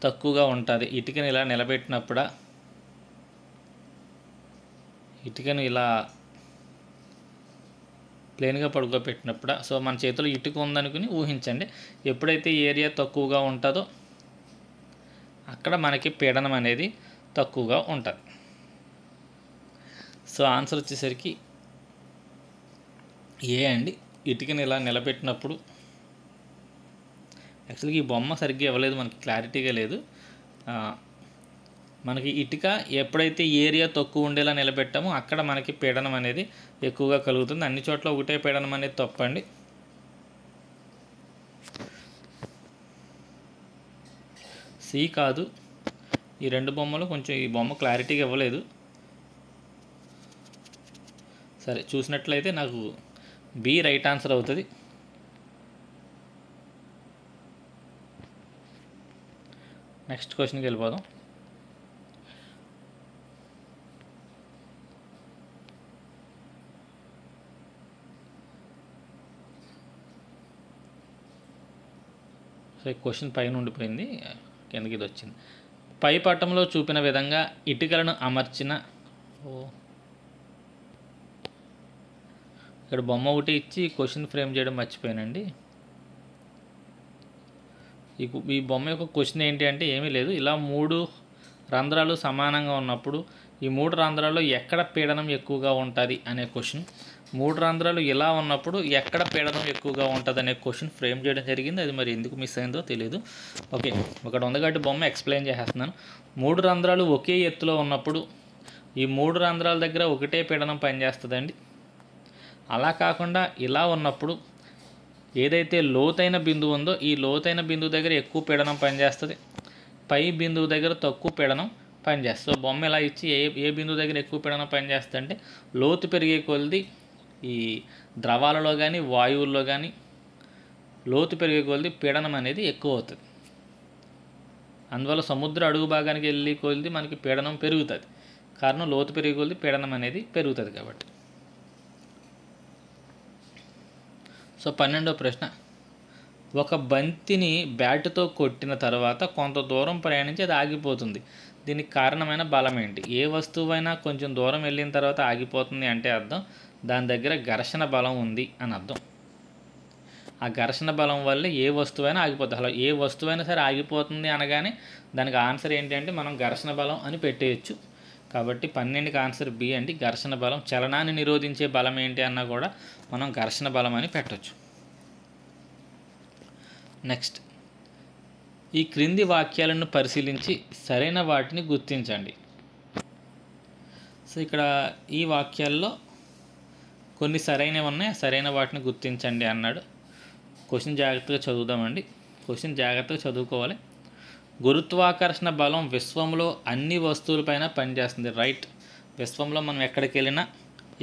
తక్కువగా ఉంటుంది? ఇటుకని ఇలా నిలబెట్టినప్పుడు, ఇటుకను ఇలా ప్లేన్గా పడుకోబెట్టినప్పుడు, సో మన చేతిలో ఇటుక ఉందనుకుని ఊహించండి. ఎప్పుడైతే ఏరియా తక్కువగా ఉంటుందో అక్కడ మనకి పీడనం అనేది తక్కువగా ఉంటుంది. సో ఆన్సర్ వచ్చేసరికి ఏ అండి. ఇటుకని ఇలా నిలబెట్టినప్పుడు, యాక్చువల్గా ఈ బొమ్మ సరిగ్గా ఇవ్వలేదు, మనకి క్లారిటీగా లేదు. మనకి ఇటుక ఎప్పుడైతే ఏరియా తక్కువ ఉండేలా నిలబెట్టామో అక్కడ మనకి పీడనం అనేది ఎక్కువగా కలుగుతుంది. అన్ని చోట్ల ఒకటే పీడనం అనేది తప్పండి. సి కాదు, ఈ 2 బొమ్మలు కొంచెం, ఈ బొమ్మ క్లారిటీగా ఇవ్వలేదు. సరే చూసినట్లయితే నాకు బి రైట్ ఆన్సర్ అవుతుంది. నెక్స్ట్ క్వశ్చన్కి వెళ్ళిపోదాం. సో ఈ క్వశ్చన్ పైన ఉండిపోయింది, కిందకి ఇది వచ్చింది. పై పటంలో చూపిన విధంగా ఇటుకలను అమర్చిన ఇక్కడ బొమ్మ ఒకటి ఇచ్చి క్వశ్చన్ ఫ్రేమ్ చేయడం మర్చిపోయానండి. ఈ బొమ్మ యొక్క క్వశ్చన్ ఏంటి అంటే ఏమీ లేదు, ఇలా 3 రంధ్రాలు సమానంగా ఉన్నప్పుడు ఈ 3 రంధ్రాల్లో ఎక్కడ పీడనం ఎక్కువగా ఉంటుంది అనే క్వశ్చన్. 3 రంధ్రాలు ఇలా ఉన్నప్పుడు ఎక్కడ పీడనం ఎక్కువగా ఉంటుంది అనే క్వశ్చన్ ఫ్రేమ్ చేయడం జరిగింది. అది మరి ఎందుకు మిస్ అయిందో తెలియదు. ఓకే, ఒకటి ఉంది కాబట్టి బొమ్మ ఎక్స్ప్లెయిన్ చేసేస్తున్నాను. 3 రంధ్రాలు ఒకే ఎత్తులో ఉన్నప్పుడు ఈ 3 రంధ్రాల దగ్గర ఒకటే పీడనం పనిచేస్తుందండి. అలా కాకుండా ఇలా ఉన్నప్పుడు ఏదైతే లోతైన బిందువు ఉందో ఈ లోతైన బిందువు దగ్గర ఎక్కువ పీడనం పనిచేస్తుంది, పై బిందువు దగ్గర తక్కువ పీడనం పనిచేస్తుంది. సో బొమ్మ ఇలా ఇచ్చి ఏ బిందువు దగ్గర ఎక్కువ పీడనం పనిచేస్తుంది అంటే లోతు పెరిగే కొలది ఈ ద్రవాలలో కానీ వాయువుల్లో కానీ లోతు పెరిగే కొలది పీడనం అనేది ఎక్కువ అవుతుంది. అందువల్ల సముద్ర అడుగు భాగానికి వెళ్ళి కొలది మనకి పీడనం పెరుగుతుంది. కారణం లోతు పెరిగే కొలది పీడనం అనేది పెరుగుతుంది కాబట్టి. సో 12వ ప్రశ్న, ఒక బంతిని బ్యాటుతో కొట్టిన తర్వాత కొంత దూరం ప్రయాణించి అది ఆగిపోతుంది. దీనికి కారణమైన బలం ఏంటి? ఏ వస్తువైనా కొంచెం దూరం వెళ్ళిన తర్వాత ఆగిపోతుంది అంటే అర్థం దాని దగ్గర ఘర్షణ బలం ఉంది అని అర్థం. ఆ ఘర్షణ బలం వల్ల ఏ వస్తువైనా ఆగిపోతుంది. అలా ఏ వస్తువైనా సరే ఆగిపోతుంది అనగానే దానికి ఆన్సర్ ఏంటి అంటే మనం ఘర్షణ బలం అని పెట్టేయచ్చు. కాబట్టి 12కి ఆన్సర్ బి అండి, ఘర్షణ బలం. చలనాన్ని నిరోధించే బలం ఏంటి అన్నా కూడా మనం ఘర్షణ బలం అని పెట్టవచ్చు. నెక్స్ట్, ఈ క్రింది వాక్యాలను పరిశీలించి సరైన వాటిని గుర్తించండి. సో ఇక్కడ ఈ వాక్యాల్లో కొన్ని సరైనవి ఉన్నాయి, సరైన వాటిని గుర్తించండి అన్నాడు. క్వశ్చన్ జాగ్రత్తగా చదువుదామండి. క్వశ్చన్ జాగ్రత్తగా చదువుకోవాలి. గురుత్వాకర్షణ బలం విశ్వంలో అన్ని వస్తువులపైన పనిచేస్తుంది. రైట్, విశ్వంలో మనం ఎక్కడికి వెళ్ళినా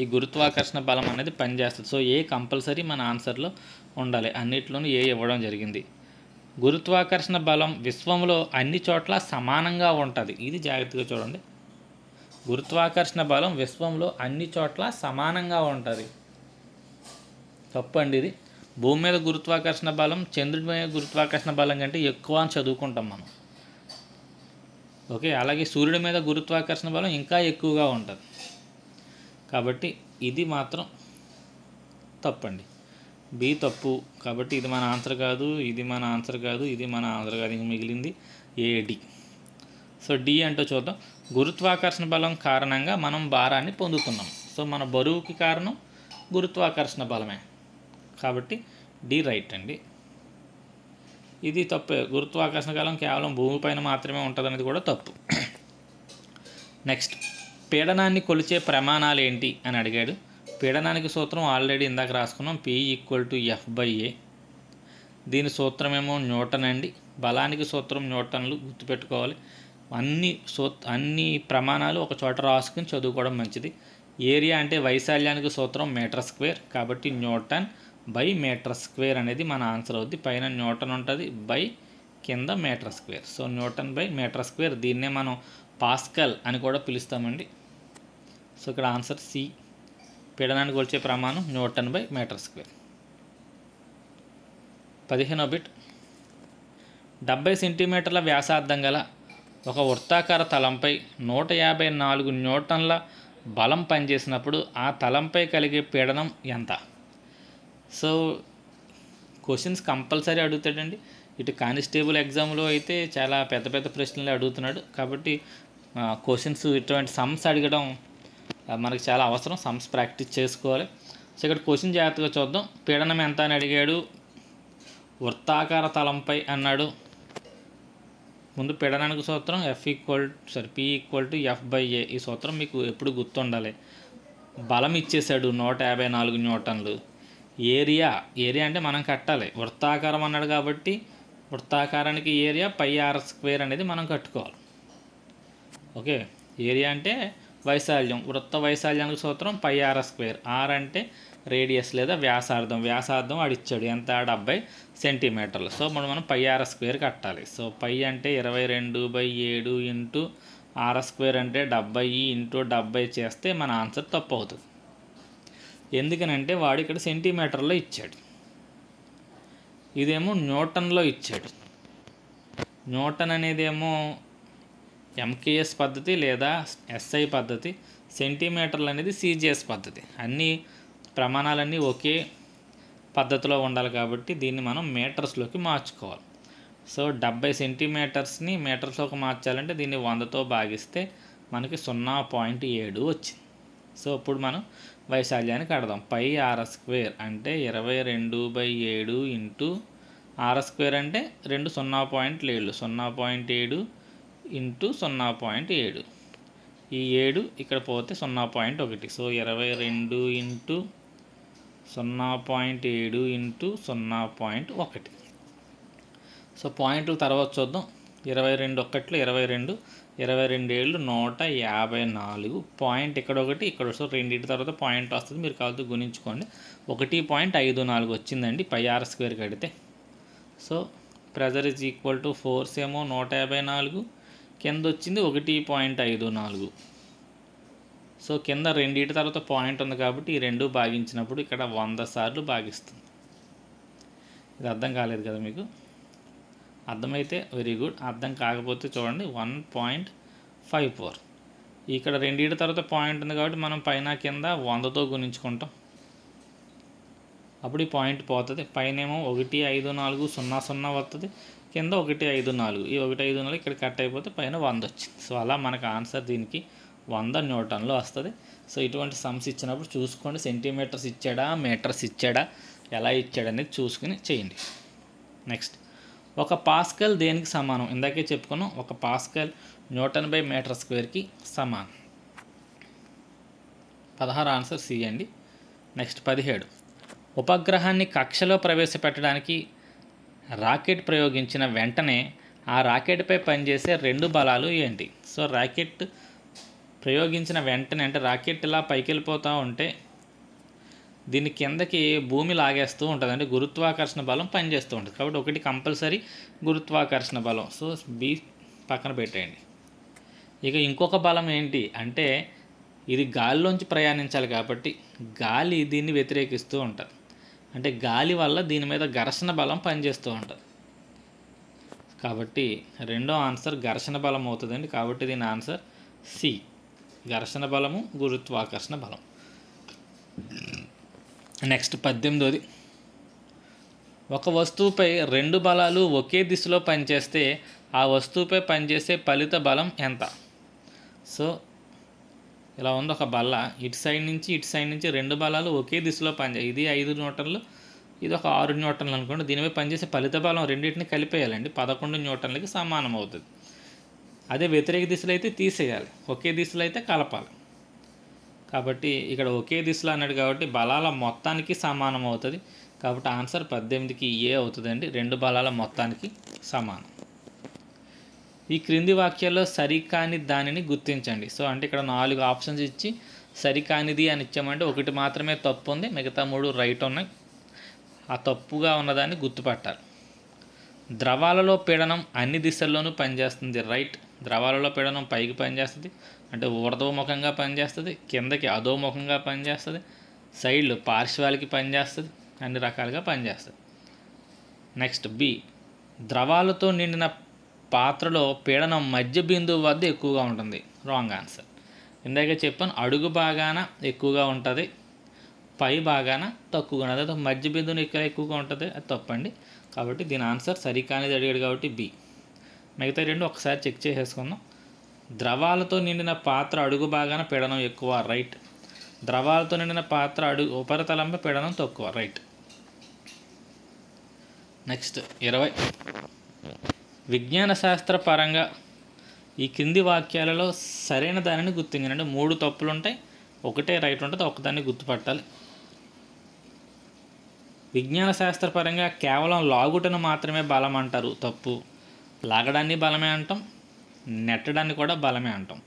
ఈ గురుత్వాకర్షణ బలం అనేది పనిచేస్తుంది. సో ఏ కంపల్సరీ మన ఆన్సర్లో ఉండాలి, అన్నిట్లోనూ ఏ ఇవ్వడం జరిగింది. గురుత్వాకర్షణ బలం విశ్వంలో అన్ని చోట్ల సమానంగా ఉంటుంది. ఇది జాగ్రత్తగా చూడండి. గురుత్వాకర్షణ బలం విశ్వంలో అన్ని చోట్ల సమానంగా ఉంటుంది. తప్పు అండి ఇది. భూమి మీద గురుత్వాకర్షణ బలం చంద్రుడి మీద గురుత్వాకర్షణ బలం కంటే ఎక్కువ అని చదువుకుంటాం మనం. ఓకే, అలాగే సూర్యుడి మీద గురుత్వాకర్షణ బలం ఇంకా ఎక్కువగా ఉంటుంది. కాబట్టి ఇది మాత్రం తప్పండి, బి తప్పు. కాబట్టి ఇది మన ఆన్సర్ కాదు, ఇది మన ఆన్సర్ కాదు, ఇది మన ఆన్సర్ కాదు. ఇంక మిగిలింది ఏడి. సో డి అంటూ చూద్దాం. గురుత్వాకర్షణ బలం కారణంగా మనం భారాన్ని పొందుతున్నాం. సో మన బరువుకి కారణం గురుత్వాకర్షణ బలమే. కాబట్టి డి రైట్ అండి. ఇది తప్పే, గురుత్వాకర్షణ బలం కేవలం భూమిపైన మాత్రమే ఉంటుంది అనేది కూడా తప్పు. నెక్స్ట్, పీడనాన్ని కొలిచే ప్రమాణాలు ఏంటి అని అడిగాడు. పీడనానికి సూత్రం ఆల్రెడీ ఇందాక రాసుకున్నాం, P = F/A. దీని సూత్రమేమో న్యూటన్ అండి. బలానికి సూత్రం న్యూటన్లు, గుర్తుపెట్టుకోవాలి. అన్ని ప్రమాణాలు ఒక చోట రాసుకుని చదువుకోవడం మంచిది. ఏరియా అంటే వైశాల్యానికి సూత్రం మీటర్². కాబట్టి న్యూటన్ బై మీటర్² అనేది మన ఆన్సర్ అవుద్ది. పైన న్యూటన్ ఉంటుంది, బై కింద metre. So newton by metre. దీన్నే మనం పాస్కల్ అని కూడా పిలుస్తామండి. సో ఇక్కడ ఆన్సర్ సి. పీడనాన్ని కొలిచే ప్రమాణం న్యూటన్ బై మీటర్². 15వ బిట్, 70 సెంటీమీటర్ల వ్యాసార్థం గల ఒక వృత్తాకార తలంపై 154 న్యూటన్ల బలం పనిచేసినప్పుడు ఆ తలంపై కలిగే పీడనం ఎంత? సో క్వశ్చన్స్ కంపల్సరీ అడుగుతాడండి. ఇటు కానిస్టేబుల్ ఎగ్జామ్లో అయితే చాలా పెద్ద పెద్ద ప్రశ్నలు అడుగుతున్నాడు. కాబట్టి క్వశ్చన్స్ ఇటువంటి సమ్స్ అడగడం మనకు చాలా అవసరం. సమ్స్ ప్రాక్టీస్ చేసుకోవాలి. సో ఇక్కడ క్వశ్చన్ జాగ్రత్తగా చూద్దాం. పీడనం ఎంత అని అడిగాడు, వృత్తాకార తలంపై అన్నాడు. ముందు పీడనానికి సూత్రం P = F/A. ఈ సూత్రం మీకు ఎప్పుడు గుర్తుండాలి. బలం ఇచ్చేసాడు 154 న్యూటన్లు. ఏరియా అంటే మనం కట్టాలి. వృత్తాకారం అన్నాడు కాబట్టి వృత్తాకారానికి ఏరియా πr² అనేది మనం కట్టుకోవాలి. ఓకే, ఏరియా అంటే వైశాల్యం, వృత్త వైశాల్యానికి సూత్రం పై ఆర్ స్క్వేర్. ఆర్ అంటే రేడియస్ లేదా వ్యాసార్థం. వ్యాసార్థం వాడు ఇచ్చాడు ఎంత, 70 సెంటీమీటర్లు. సో మనం పై ఆర్ స్క్వేర్ కట్టాలి. సో పై అంటే 22/7 ఇంటూ ఆర్ స్క్వేర్ అంటే 70 ఇంటూ 70 చేస్తే మన ఆన్సర్ తప్పు అవుతుంది. ఎందుకనంటే వాడు ఇక్కడ సెంటీమీటర్లో ఇచ్చాడు, ఇదేమో న్యూటన్లో ఇచ్చాడు. న్యూటన్ అనేదేమో ఎంకేఎస్ పద్ధతి లేదా ఎస్ఐ పద్ధతి, సెంటీమీటర్లు అనేది సిజిఎస్ పద్ధతి. అన్ని ప్రమాణాలన్నీ ఒకే పద్ధతిలో ఉండాలి కాబట్టి దీన్ని మనం మీటర్స్లోకి మార్చుకోవాలి. సో 70 సెంటీమీటర్స్ని మీటర్స్లోకి మార్చాలంటే దీన్ని 100తో భాగిస్తే మనకి 0.7 వచ్చింది. సో ఇప్పుడు మనం వైశాల్యాన్ని కడదాం. పై ఆర్ స్క్వేర్ అంటే 22/7 ఇంటూ ఆర్ స్క్వేర్ అంటే 0.7 ఇంటూ 0.7. ఈ 7 ఇక్కడ పోతే 0.1. So 22 into 0.7 into 0.1. సో పాయింట్లు తర్వాత చూద్దాం. 22 ఒకట్లు 22, 22 ఏళ్ళు 154. పాయింట్ ఇక్కడ ఒకటి ఇక్కడ. సో రెండింటి తర్వాత పాయింట్ వస్తుంది, మీరు కావాలంటే గుణించుకోండి. 1.54 వచ్చిందండి పై ఆర్ స్క్వేర్ కడితే. So pressure is equal to force ఏమో 154, కింద వచ్చింది 1.54. సో కింద రెండింటి తర్వాత పాయింట్ ఉంది కాబట్టి ఈ రెండు భాగించినప్పుడు ఇక్కడ 100 సార్లు భాగిస్తుంది. ఇది అర్థం కాలేదు కదా మీకు? అర్థమైతే వెరీ గుడ్, అర్థం కాకపోతే చూడండి 1.54. ఇక్కడ రెండింటి తర్వాత పాయింట్ ఉంది కాబట్టి మనం పైన కింద 100తో గుణించుకుంటాం, అప్పుడు ఈ పాయింట్ పోతుంది. పైనేమో 15400 వస్తుంది, కింద 154. ఈ 154 ఇక్కడ కట్ అయిపోతే పైన 100 వచ్చింది. సో అలా మనకు ఆన్సర్ దీనికి 100 న్యూటన్లో వస్తుంది. సో ఇటువంటి సమ్స్ ఇచ్చినప్పుడు చూసుకోండి, సెంటీమీటర్స్ ఇచ్చాడా మీటర్స్ ఇచ్చాడా ఎలా ఇచ్చాడనేది చూసుకుని చేయండి. నెక్స్ట్, ఒక పాస్కల్ దేనికి సమానం? ఇందాకే చెప్పుకున్నాం, ఒక పాస్కల్ N/m²కి సమానం. 16 ఆన్సర్ సి అండి. నెక్స్ట్ 17, ఉపగ్రహాన్ని కక్షలో ప్రవేశపెట్టడానికి రాకెట్ ప్రయోగించిన వెంటనే ఆ రాకెట్పై పనిచేసే 2 బలాలు ఏంటి? సో రాకెట్ ప్రయోగించిన వెంటనే అంటే రాకెట్ ఇలా పైకి వెళ్ళిపోతూ ఉంటే దీని కిందకి భూమి లాగేస్తూ ఉంటుంది, అంటే గురుత్వాకర్షణ బలం పనిచేస్తూ ఉంటుంది. కాబట్టి ఒకటి కంపల్సరీ గురుత్వాకర్షణ బలం. సో బి పక్కన పెట్టేయండి. ఇక ఇంకొక బలం ఏంటి అంటే ఇది గాలిలోంచి ప్రయాణించాలి కాబట్టి గాలి దీన్ని వ్యతిరేకిస్తూ ఉంటుంది, అంటే గాలి వల్ల దీని మీద ఘర్షణ బలం పనిచేస్తూ ఉంటుంది. కాబట్టి రెండో ఆన్సర్ ఘర్షణ బలం అవుతుందండి. కాబట్టి దీని ఆన్సర్ సి, ఘర్షణ బలము గురుత్వాకర్షణ బలం. నెక్స్ట్ 18, ఒక వస్తువుపై 2 బలాలు ఒకే దిశలో పనిచేస్తే ఆ వస్తువుపై పనిచేసే ఫలిత బలం ఎంత? సో ఇలా ఉంది ఒక బల్ల, ఇటు సైడ్ నుంచి 2 బలాలు ఒకే దిశలో పనిచేయాలి. ఇది 5 న్యూటన్లు, ఇది ఒక 6 న్యూటన్లు అనుకోండి. దీనిపై పనిచేసే ఫలిత బలం రెండింటిని కలిపేయాలండి, 11 న్యూటన్లకి సమానం అవుతుంది. అదే వ్యతిరేక దిశలో అయితే తీసేయాలి, ఒకే దిశలో అయితే కలపాలి. కాబట్టి ఇక్కడ ఒకే దిశలో అన్నాడు కాబట్టి బలాల మొత్తానికి సమానం అవుతుంది. కాబట్టి ఆన్సర్ 18కి ఏ అవుతుందండి, 2 బలాల మొత్తానికి సమానం. ఈ క్రింది వాక్యాల్లో సరికాని దానిని గుర్తించండి. సో అంటే ఇక్కడ 4 ఆప్షన్స్ ఇచ్చి సరికానిది అని ఇచ్చామంటే ఒకటి మాత్రమే తప్పు ఉంది, మిగతా 3 రైట్ ఉన్నాయి. ఆ తప్పుగా ఉన్నదాన్ని గుర్తుపట్టాలి. ద్రవాలలో పీడనం అన్ని దిశల్లోనూ పనిచేస్తుంది, రైట్. ద్రవాలలో పీడనం పైకి పనిచేస్తుంది, అంటే ఊర్ధ్వముఖంగా పనిచేస్తుంది, కిందకి అధోముఖంగా పనిచేస్తుంది, సైడ్లు పార్శ్వాలకి పనిచేస్తుంది, అన్ని రకాలుగా పనిచేస్తుంది. నెక్స్ట్ బి, ద్రవాలతో నిండిన పాత్రలో పీడనం మధ్య బిందువు వద్ద ఎక్కువగా ఉంటుంది, రాంగ్ ఆన్సర్. ఇందాక చెప్పాను అడుగు భాగాన ఎక్కువగా ఉంటుంది, పై భాగాన తక్కువగా ఉంటుంది, అదే మధ్య బిందువుని ఎక్కువగా ఉంటుంది, అది తప్పండి. కాబట్టి దీని ఆన్సర్ సరికానిది అడిగాడు కాబట్టి బి. మిగతా 2 ఒకసారి చెక్ చేసేసుకుందాం. ద్రవాలతో నిండిన పాత్ర అడుగు భాగాన పీడనం ఎక్కువ, రైట్. ద్రవాలతో నిండిన పాత్ర ఉపరితలంపై పీడనం తక్కువ, రైట్. నెక్స్ట్ 20, విజ్ఞాన శాస్త్ర పరంగా ఈ కింది వాక్యాలలో సరైన దానిని గుర్తించండి. అంటే 3 తప్పులు ఉంటాయి, ఒకటే రైట్ ఉంటుంది, ఒకదాన్ని గుర్తుపట్టాలి. విజ్ఞాన శాస్త్రపరంగా కేవలం లాగుటను మాత్రమే బలం అంటారు, తప్పు. లాగడాన్ని బలమే అంటాం, నెట్టడాన్ని కూడా బలమే అంటాం.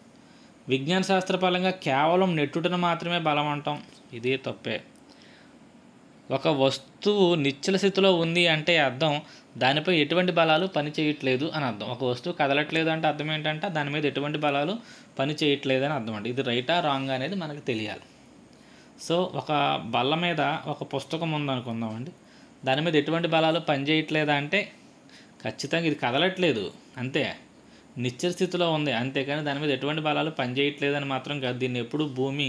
విజ్ఞాన శాస్త్రపరంగా కేవలం నెట్టుటను మాత్రమే బలం అంటాం, ఇది తప్పే. ఒక వస్తువు నిశ్చల స్థితిలో ఉంది అంటే అర్థం దానిపై ఎటువంటి బలాలు పని చేయట్లేదు అని అర్థం. ఒక వస్తువు కదలట్లేదు అంటే అర్థం ఏంటంటే దాని మీద ఎటువంటి బలాలు పని చేయట్లేదు అని అర్థం అండి. ఇది రైటా రాంగ్ అనేది మనకు తెలియాలి. సో ఒక బల్ల మీద ఒక పుస్తకం ఉందనుకుందామండి, దాని మీద ఎటువంటి బలాలు పనిచేయట్లేదా అంటే ఖచ్చితంగా ఇది కదలట్లేదు అంతే, నిశ్చల స్థితిలో ఉంది, అంతేకాని దాని మీద ఎటువంటి బలాలు పనిచేయట్లేదని మాత్రం కాదు. దీన్ని ఎప్పుడు భూమి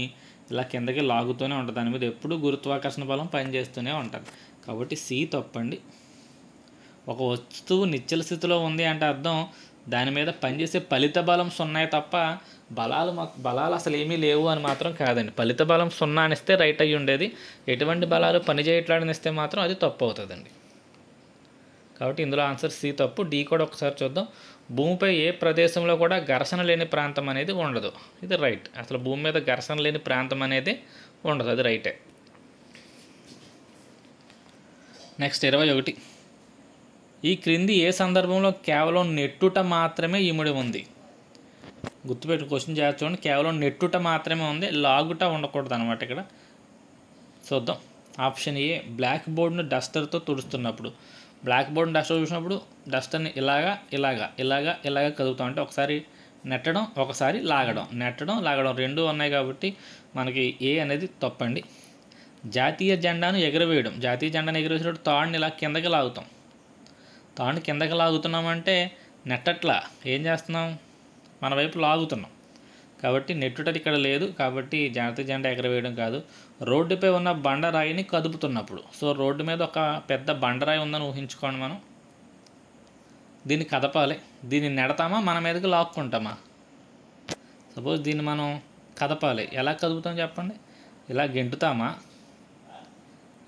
ఇలా కిందకి లాగుతూనే ఉంటుంది, దాని మీద ఎప్పుడు గురుత్వాకర్షణ బలం పనిచేస్తూనే ఉంటుంది. కాబట్టి సి తప్పండి. ఒక వస్తువు నిశ్చల స్థితిలో ఉంది అంటే అర్థం దాని మీద పనిచేసే ఫలిత బలం సున్నాయి తప్ప బలాలు అసలు ఏమీ లేవు అని మాత్రం కాదండి. ఫలిత బలం సున్నా అనిస్తే రైట్ అయ్యి ఉండేది, ఎటువంటి బలాలు పనిచేయట్లేదని ఇస్తే మాత్రం అది తప్పు అవుతుందండి. కాబట్టి ఇందులో ఆన్సర్ సి తప్పు. డి కూడా ఒకసారి చూద్దాం. భూమిపై ఏ ప్రదేశంలో కూడా ఘర్షణ లేని ప్రాంతం అనేది ఉండదు, ఇది రైట్. అసలు భూమి మీద ఘర్షణ లేని ప్రాంతం అనేది ఉండదు, అది రైటే. నెక్స్ట్ 21. ఈ క్రింది ఏ సందర్భంలో కేవలం నెట్టుట మాత్రమే ఇముడి ఉంది? గుర్తుపెట్టు, క్వశ్చన్ చేయాలి చూడండి. కేవలం నెట్టుట మాత్రమే ఉంది, లాగుట ఉండకూడదు అనమాట. ఇక్కడ చూద్దాం. ఆప్షన్ ఏ, బ్లాక్ బోర్డ్ను డస్టర్తో తుడుస్తున్నప్పుడు. బ్లాక్ బోర్డ్ని డస్టర్ చూసినప్పుడు డస్టర్ని ఇలాగా కదుపుతాం, అంటే ఒకసారి నెట్టడం ఒకసారి లాగడం, నెట్టడం లాగడం రెండు ఉన్నాయి కాబట్టి మనకి ఏ అనేది తప్పండి. జాతీయ జెండాను ఎగరవేయడం. జాతీయ జెండాను ఎగరవేసినప్పుడు తాడుని ఇలా కిందకి లాగుతాం. తాడుని కిందకి లాగుతున్నామంటే నెట్టట్లా, ఏం చేస్తున్నాం, మన వైపు లాగుతున్నాం. కాబట్టి నెట్టుటది ఇక్కడ లేదు, కాబట్టి జాతీయ జెండా ఎగరవేయడం కాదు. రోడ్డుపై ఉన్న బండరాయిని కదుపుతున్నప్పుడు. సో రోడ్డు మీద ఒక పెద్ద బండరాయి ఉందని ఊహించుకోండి, మనం దీన్ని కదపాలి. దీన్ని నెడతామా మన మీదకి లాక్కుంటామా? సపోజ్ దీన్ని మనం కదపాలి, ఎలా కదుపుతాం చెప్పండి? ఇలా గెంటుతామా,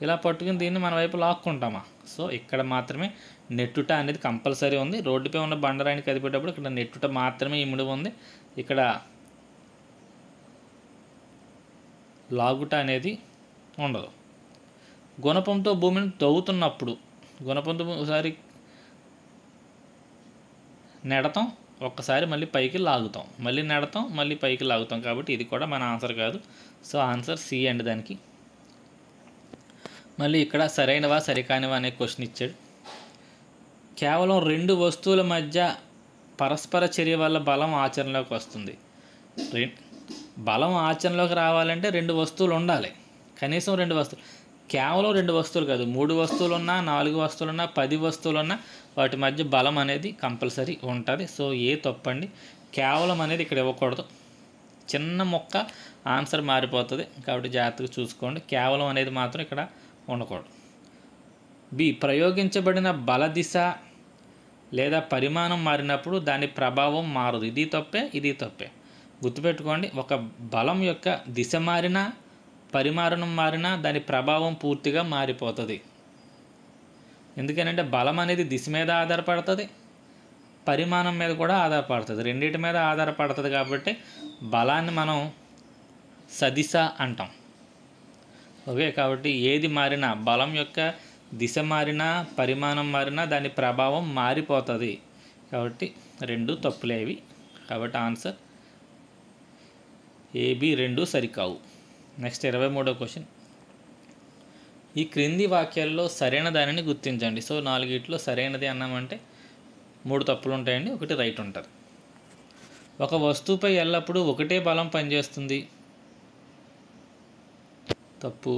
ఇలా పట్టుకుని దీన్ని మన వైపు లాక్కుంటామా? సో ఇక్కడ మాత్రమే నెట్టుట అనేది కంపల్సరీ ఉంది. రోడ్డుపై ఉన్న బండరాయిని కదిపేటప్పుడు ఇక్కడ నెట్టుట మాత్రమే ఇమిడి ఉంది, ఇక్కడ లాగుట అనేది ఉండదు. గుణపంతో భూమిని తవ్వుతున్నప్పుడు, గుణపంతో ఒకసారి నెడతాం, ఒక్కసారి మళ్ళీ పైకి లాగుతాం, మళ్ళీ నెడతాం, మళ్ళీ పైకి లాగుతాం. కాబట్టి ఇది కూడా మన ఆన్సర్ కాదు. సో ఆన్సర్ సి అండి దానికి. మళ్ళీ ఇక్కడ సరైనవా సరికానివా అనే క్వశ్చన్ ఇచ్చాడు. కేవలం రెండు వస్తువుల మధ్య పరస్పర చర్య వల్ల బలం ఆచరణలోకి వస్తుంది. బలం ఆచరణలోకి రావాలంటే రెండు వస్తువులు ఉండాలి, కనీసం రెండు వస్తువులు. కేవలం రెండు వస్తువులు కాదు, 3 వస్తువులున్నా, 4 వస్తువులున్నా, 10 వస్తువులున్నా వాటి మధ్య బలం అనేది కంపల్సరీ ఉంటుంది. సో ఏ తప్పండి, కేవలం అనేది ఇక్కడ ఇవ్వకూడదు. చిన్న మొక్క ఆన్సర్ మారిపోతుంది, కాబట్టి జాగ్రత్తగా చూసుకోండి. కేవలం అనేది మాత్రం ఇక్కడ ఉండకూడదు. బి, ప్రయోగించబడిన బల దిశ లేదా పరిమాణం మారినప్పుడు దాని ప్రభావం మారదు. ఇది తప్పే, ఇది తప్పే. గుర్తుపెట్టుకోండి, ఒక బలం యొక్క దిశ మారినా పరిమాణం మారినా దాని ప్రభావం పూర్తిగా మారిపోతుంది. ఎందుకనంటే బలం అనేది దిశ మీద ఆధారపడుతుంది, పరిమాణం మీద కూడా ఆధారపడుతుంది, రెండింటి మీద ఆధారపడుతుంది. కాబట్టి బలాన్ని మనం సదిశ అంటాం. ఓకే, కాబట్టి ఏది మారినా, బలం యొక్క దిశ మారినా పరిమాణం మారినా దాని ప్రభావం మారిపోతుంది. కాబట్టి రెండు తప్పులేవి. కాబట్టి ఆన్సర్ ఏబి రెండు సరికావు. Next 23వ question. ఈ క్రింది వాక్యాల్లో సరైన దానిని గుర్తించండి. సో 4 సరైనది అన్నామంటే 3 తప్పులు ఉంటాయండి, 1 రైట్ ఉంటుంది. ఒక వస్తువుపై ఎల్లప్పుడూ ఒకటే బలం పనిచేస్తుంది, తప్పు.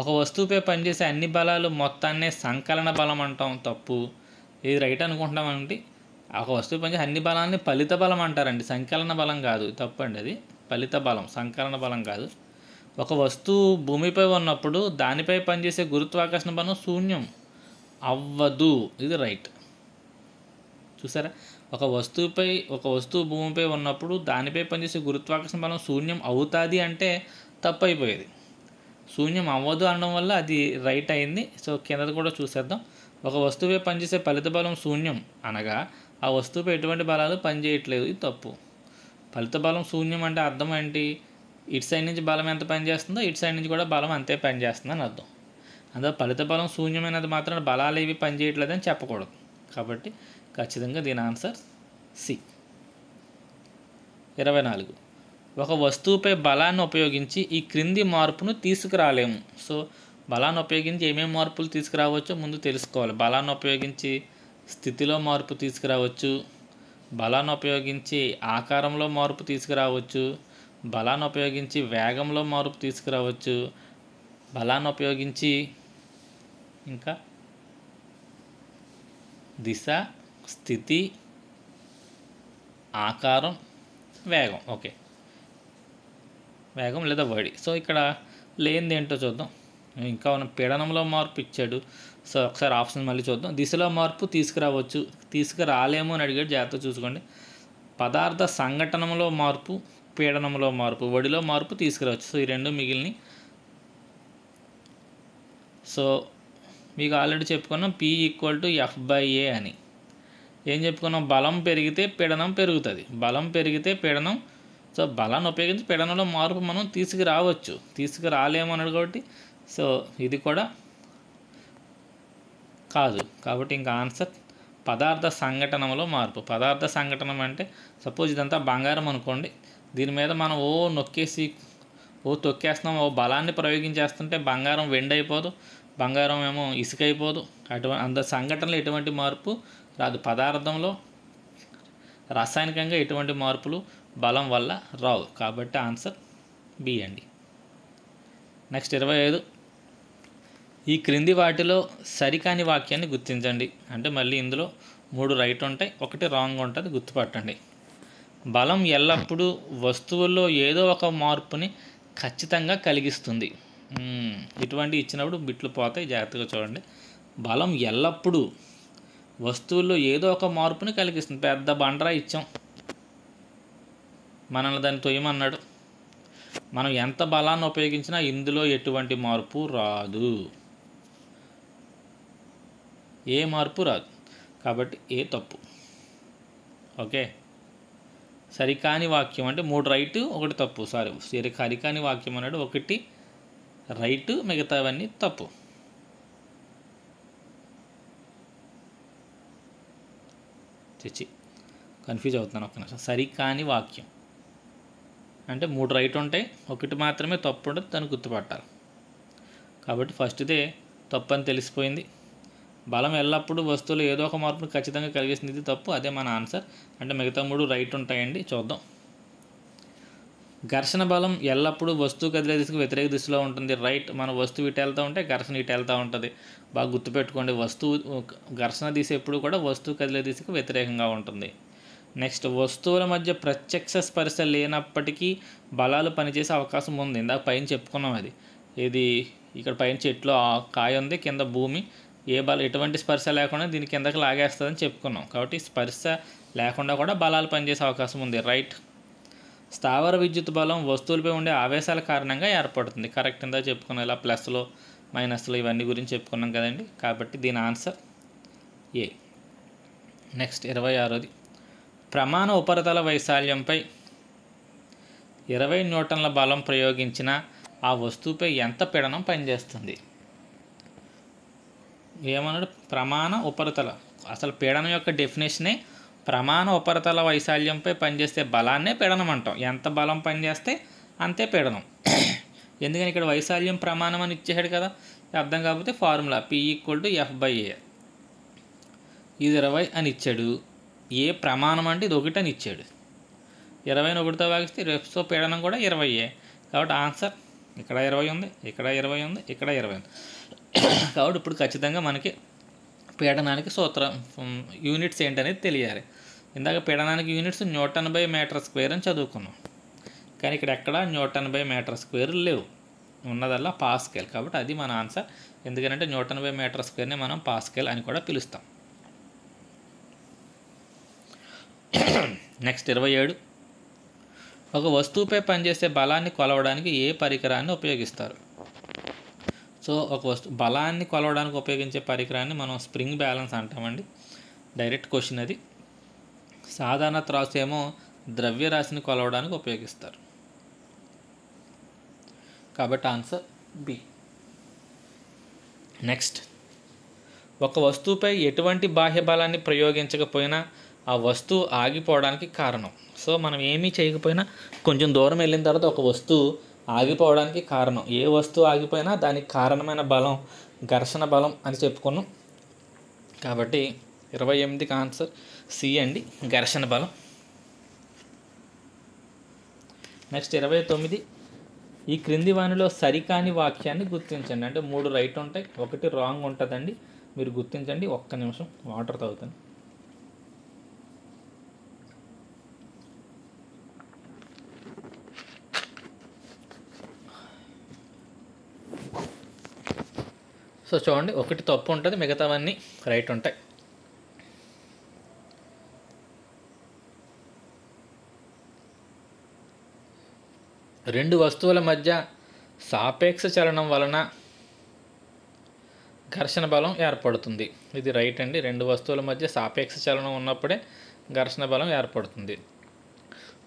ఒక వస్తువుపై పనిచేసే అన్ని బలాలు మొత్తాన్నే సంకలన బలం అంటాం, తప్పు. ఇది రైట్ అనుకుంటున్నామండి. ఒక వస్తువు పనిచేసే అన్ని బలాన్ని ఫలిత బలం అంటారండి, సంకలన బలం కాదు, తప్పండి. అది ఫలిత బలం, సంకలన బలం కాదు. ఒక వస్తువు భూమిపై ఉన్నప్పుడు దానిపై పనిచేసే గురుత్వాకర్షణ బలం శూన్యం అవ్వదు, ఇది రైట్. చూసారా, ఒక వస్తువు భూమిపై ఉన్నప్పుడు దానిపై పనిచేసే గురుత్వాకర్షణ బలం శూన్యం అవుతుంది అంటే తప్పు అయిపోయేది. శూన్యం అవ్వదు అనడం వల్ల అది రైట్ అయింది. సో కిందది కూడా చూసేద్దాం. ఒక వస్తువుపై పనిచేసే ఫలిత బలం శూన్యం అనగా ఆ వస్తువుపై ఎటువంటి బలాలు పనిచేయట్లేదు, ఇది తప్పు. ఫలిత బలం శూన్యం అంటే అర్థం ఏంటి? ఇటు సైడ్ నుంచి బలం ఎంత పనిచేస్తుందో ఇటు సైడ్ నుంచి కూడా బలం అంతే పనిచేస్తుంది అని అర్థం. అందులో ఫలిత బలం శూన్యమైనది మాత్రం బలాలు ఏవి పనిచేయట్లేదని చెప్పకూడదు. కాబట్టి ఖచ్చితంగా దీని ఆన్సర్ సి. 24. ఒక వస్తువుపై బలాన్ని ఉపయోగించి ఈ క్రింది మార్పును తీసుకురాలేము. సో బలాన్ని ఉపయోగించి ఏమేమి మార్పులు తీసుకురావచ్చో ముందు తెలుసుకోవాలి. బలాన్ని ఉపయోగించి స్థితిలో మార్పు తీసుకురావచ్చు, బలాన్ని ఉపయోగించి ఆకారంలో మార్పు తీసుకురావచ్చు, బలాన్ని ఉపయోగించి వేగంలో మార్పు తీసుకురావచ్చు, బలాన్ని ఉపయోగించి ఇంకా దిశ, స్థితి, ఆకారం, వేగం. ఓకే, వేగం లేదా వడి. సో ఇక్కడ లేనిది ఏంటో చూద్దాం. ఇంకా ఉన్న పీడనంలో మార్పు ఇచ్చాడు. సో ఒకసారి ఆప్షన్ మళ్ళీ చూద్దాం. దిశలో మార్పు తీసుకురావచ్చు, తీసుకురాలేము అని అడిగాడు, జాగ్రత్త చూసుకోండి. పదార్థ సంఘటనలో మార్పు, పీడనంలో మార్పు, వడిలో మార్పు తీసుకురావచ్చు. సో ఈ రెండు మిగిలినవి. సో మీకు ఆల్రెడీ చెప్పుకున్నాం P = F/A అని. ఏం చెప్పుకున్నాం? బలం పెరిగితే పీడనం పెరుగుతుంది, బలం పెరిగితే పీడనం. సో బలాన్ని ఉపయోగించి పీడనంలో మార్పు మనం తీసుకురావచ్చు, తీసుకురాలేము అన్నాడు కాబట్టి సో ఇది కూడా కాదు. కాబట్టి ఇంకా ఆన్సర్ పదార్థ సంఘటనలో మార్పు. పదార్థ సంఘటన అంటే సపోజ్ ఇదంతా బంగారం అనుకోండి, దీని మీద మనం తొక్కేస్తున్నాం, బలాన్ని ప్రయోగించేస్తుంటే బంగారం వెండి అయిపోదు, బంగారం ఏమో ఇసుక అయిపోదు. అంత సంఘటనలో ఎటువంటి మార్పు రాదు. పదార్థంలో రాసాయనికంగా ఎటువంటి మార్పులు బలం వల్ల రావు. కాబట్టి ఆన్సర్ బి అండి. నెక్స్ట్ 25. ఈ క్రింది వాటిలో సరికాని వాక్యాన్ని గుర్తించండి. అంటే మళ్ళీ ఇందులో 3 రైట్ ఉంటాయి, 1 రాంగ్ ఉంటుంది, గుర్తుపట్టండి. బలం ఎల్లప్పుడూ వస్తువుల్లో ఏదో ఒక మార్పుని ఖచ్చితంగా కలిగిస్తుంది. ఇటువంటి ఇచ్చినప్పుడు బిట్లు పోతాయి, జాగ్రత్తగా చూడండి. బలం ఎల్లప్పుడూ వస్తువుల్లో ఏదో ఒక మార్పుని కలిగిస్తుంది. పెద్ద బండరా ఇచ్చాం, మనల్ని దాన్ని తొయ్యమన్నాడు. మనం ఎంత బలాన్ని ఉపయోగించినా ఇందులో ఎటువంటి మార్పు రాదు, ఏ మార్పు రాదు. కాబట్టి ఏ తప్పు. ఓకే, సరికాని వాక్యం అంటే 3 రైటు 1 తప్పు. సరికాని వాక్యం అన్నాడు, 1 రైటు, మిగతావన్నీ తప్పు. కన్ఫ్యూజ్ అవుతున్నాను ఒక్క నిమిషం. సరికాని వాక్యం అంటే 3 రైట్ ఉంటాయి, 1 మాత్రమే తప్పు ఉంటుంది, దాన్ని గుర్తుపట్టాలి. కాబట్టి ఫస్ట్దే తప్పు అని తెలిసిపోయింది. బలం ఎల్లప్పుడూ వస్తువులు ఏదో ఒక మార్పును ఖచ్చితంగా కలిగిస్తుంది, ఇది తప్పు, అదే మన ఆన్సర్. అంటే మిగతా 3 రైట్ ఉంటాయండి. చూద్దాం. ఘర్షణ బలం ఎల్లప్పుడూ వస్తువు కదిలే దిశకు వ్యతిరేక దిశలో ఉంటుంది, రైట్. మన వస్తువు ఇటు వెళ్తూ ఉంటే ఘర్షణ ఇటు వెళ్తూ ఉంటుంది. బాగా గుర్తుపెట్టుకోండి, ఘర్షణ దిశ ఎప్పుడు కూడా వస్తువు కదిలే దిశకు వ్యతిరేకంగా ఉంటుంది. నెక్స్ట్, వస్తువుల మధ్య ప్రత్యక్ష స్పర్శ లేనప్పటికీ బలాలు పనిచేసే అవకాశం ఉంది. ఇందాక పైన చెప్పుకున్నాం అది. ఇది ఇక్కడ పైన చెట్లు కాయ ఉంది, కింద భూమి, ఎటువంటి స్పర్శ లేకుండా దీని కిందకి లాగేస్తుందని చెప్పుకున్నాం. కాబట్టి స్పర్శ లేకుండా కూడా బలాలు పనిచేసే అవకాశం ఉంది, రైట్. స్థావర విద్యుత్ బలం వస్తువులపై ఉండే ఆవేశాల కారణంగా ఏర్పడుతుంది, కరెక్ట్. ఇందా చెప్పుకున్నాం, ఇలా ప్లస్లో మైనస్లో ఇవన్నీ గురించి చెప్పుకున్నాం కదండి. కాబట్టి దీని ఆన్సర్ ఏ. నెక్స్ట్ 26. ప్రమాణ ఉపరితల వైశాల్యంపై 20 న్యూటన్ల బలం ప్రయోగించిన ఆ వస్తువుపై ఎంత పీడనం పనిచేస్తుంది? ఏమన్నాడు? ప్రమాణ ఉపరితల. అసలు పీడనం యొక్క డెఫినేషనే ప్రమాణ ఉపరితల వైశాల్యంపై పనిచేసే బలాన్నే పీడనం అంటాం. ఎంత బలం పనిచేస్తే అంతే పీడనం. ఎందుకని ఇక్కడ వైశాల్యం ప్రమాణం అని ఇచ్చాడు కదా, అర్థం కాకపోతే ఫార్ములా P = F/A. ఇది 20 అని ఇచ్చాడు, ఏ ప్రమాణం అంటే ఇది 1 అని ఇచ్చాడు. 20ని 1తో భాగిస్తే సో పీడనం కూడా 20. కాబట్టి ఆన్సర్ ఇక్కడ 20 ఉంది, ఇక్కడ 20 ఉంది, ఇక్కడ 20 ఉంది. కాబట్టి ఇప్పుడు ఖచ్చితంగా మనకి పీడనానికి సూత్రం యూనిట్స్ ఏంటనేది తెలియాలి. ఇందాక పీడనానికి యూనిట్స్ N/m² అని చదువుకున్నాం, కానీ ఇక్కడ ఎక్కడ N/m² లేవు, ఉన్నదల్లా పాస్కల్. కాబట్టి అది మన ఆన్సర్. ఎందుకంటే N/m²ని మనం పాస్కల్ అని కూడా పిలుస్తాం. నెక్స్ట్ 27. ఒక వస్తువుపై పనిచేసే బలాన్ని కొలవడానికి ఏ పరికరాన్ని ఉపయోగిస్తారు? సో ఒక బలాన్ని కొలవడానికి ఉపయోగించే పరికరాన్ని మనం స్ప్రింగ్ బ్యాలెన్స్ అంటామండి. డైరెక్ట్ క్వశ్చన్ అది. సాధారణ త్రాసు ఏమో ద్రవ్యరాశిని కొలవడానికి ఉపయోగిస్తారు. కాబట్టి ఆన్సర్ బి. నెక్స్ట్, ఒక వస్తువుపై ఎటువంటి బాహ్య బలాన్ని ప్రయోగించకపోయినా ఆ వస్తువు ఆగిపోవడానికి కారణం. సో మనం ఏమీ చేయకపోయినా కొంచెం దూరం వెళ్ళిన తర్వాత ఒక వస్తువు ఆగిపోవడానికి కారణం. ఏ వస్తువు ఆగిపోయినా దానికి కారణమైన బలం ఘర్షణ బలం అని చెప్పుకున్నాం. కాబట్టి 28కి ఆన్సర్ సి అండి, ఘర్షణ బలం. నెక్స్ట్ 29, ఈ క్రింది వానిలో సరికాని వాక్యాన్ని గుర్తించండి. అంటే 3 రైట్ ఉంటాయి, 1 రాంగ్ ఉంటుందండి. మీరు గుర్తించండి. ఒక్క నిమిషం వాటర్ తాగుతాను. సో చూడండి, 1 తప్పు ఉంటుంది, మిగతావన్నీ రైట్ ఉంటాయి. రెండు వస్తువుల మధ్య సాపేక్ష చలనం వలన ఘర్షణ బలం ఏర్పడుతుంది. ఇది రైట్ అండి. రెండు వస్తువుల మధ్య సాపేక్ష చలనం ఉన్నప్పుడే ఘర్షణ బలం ఏర్పడుతుంది.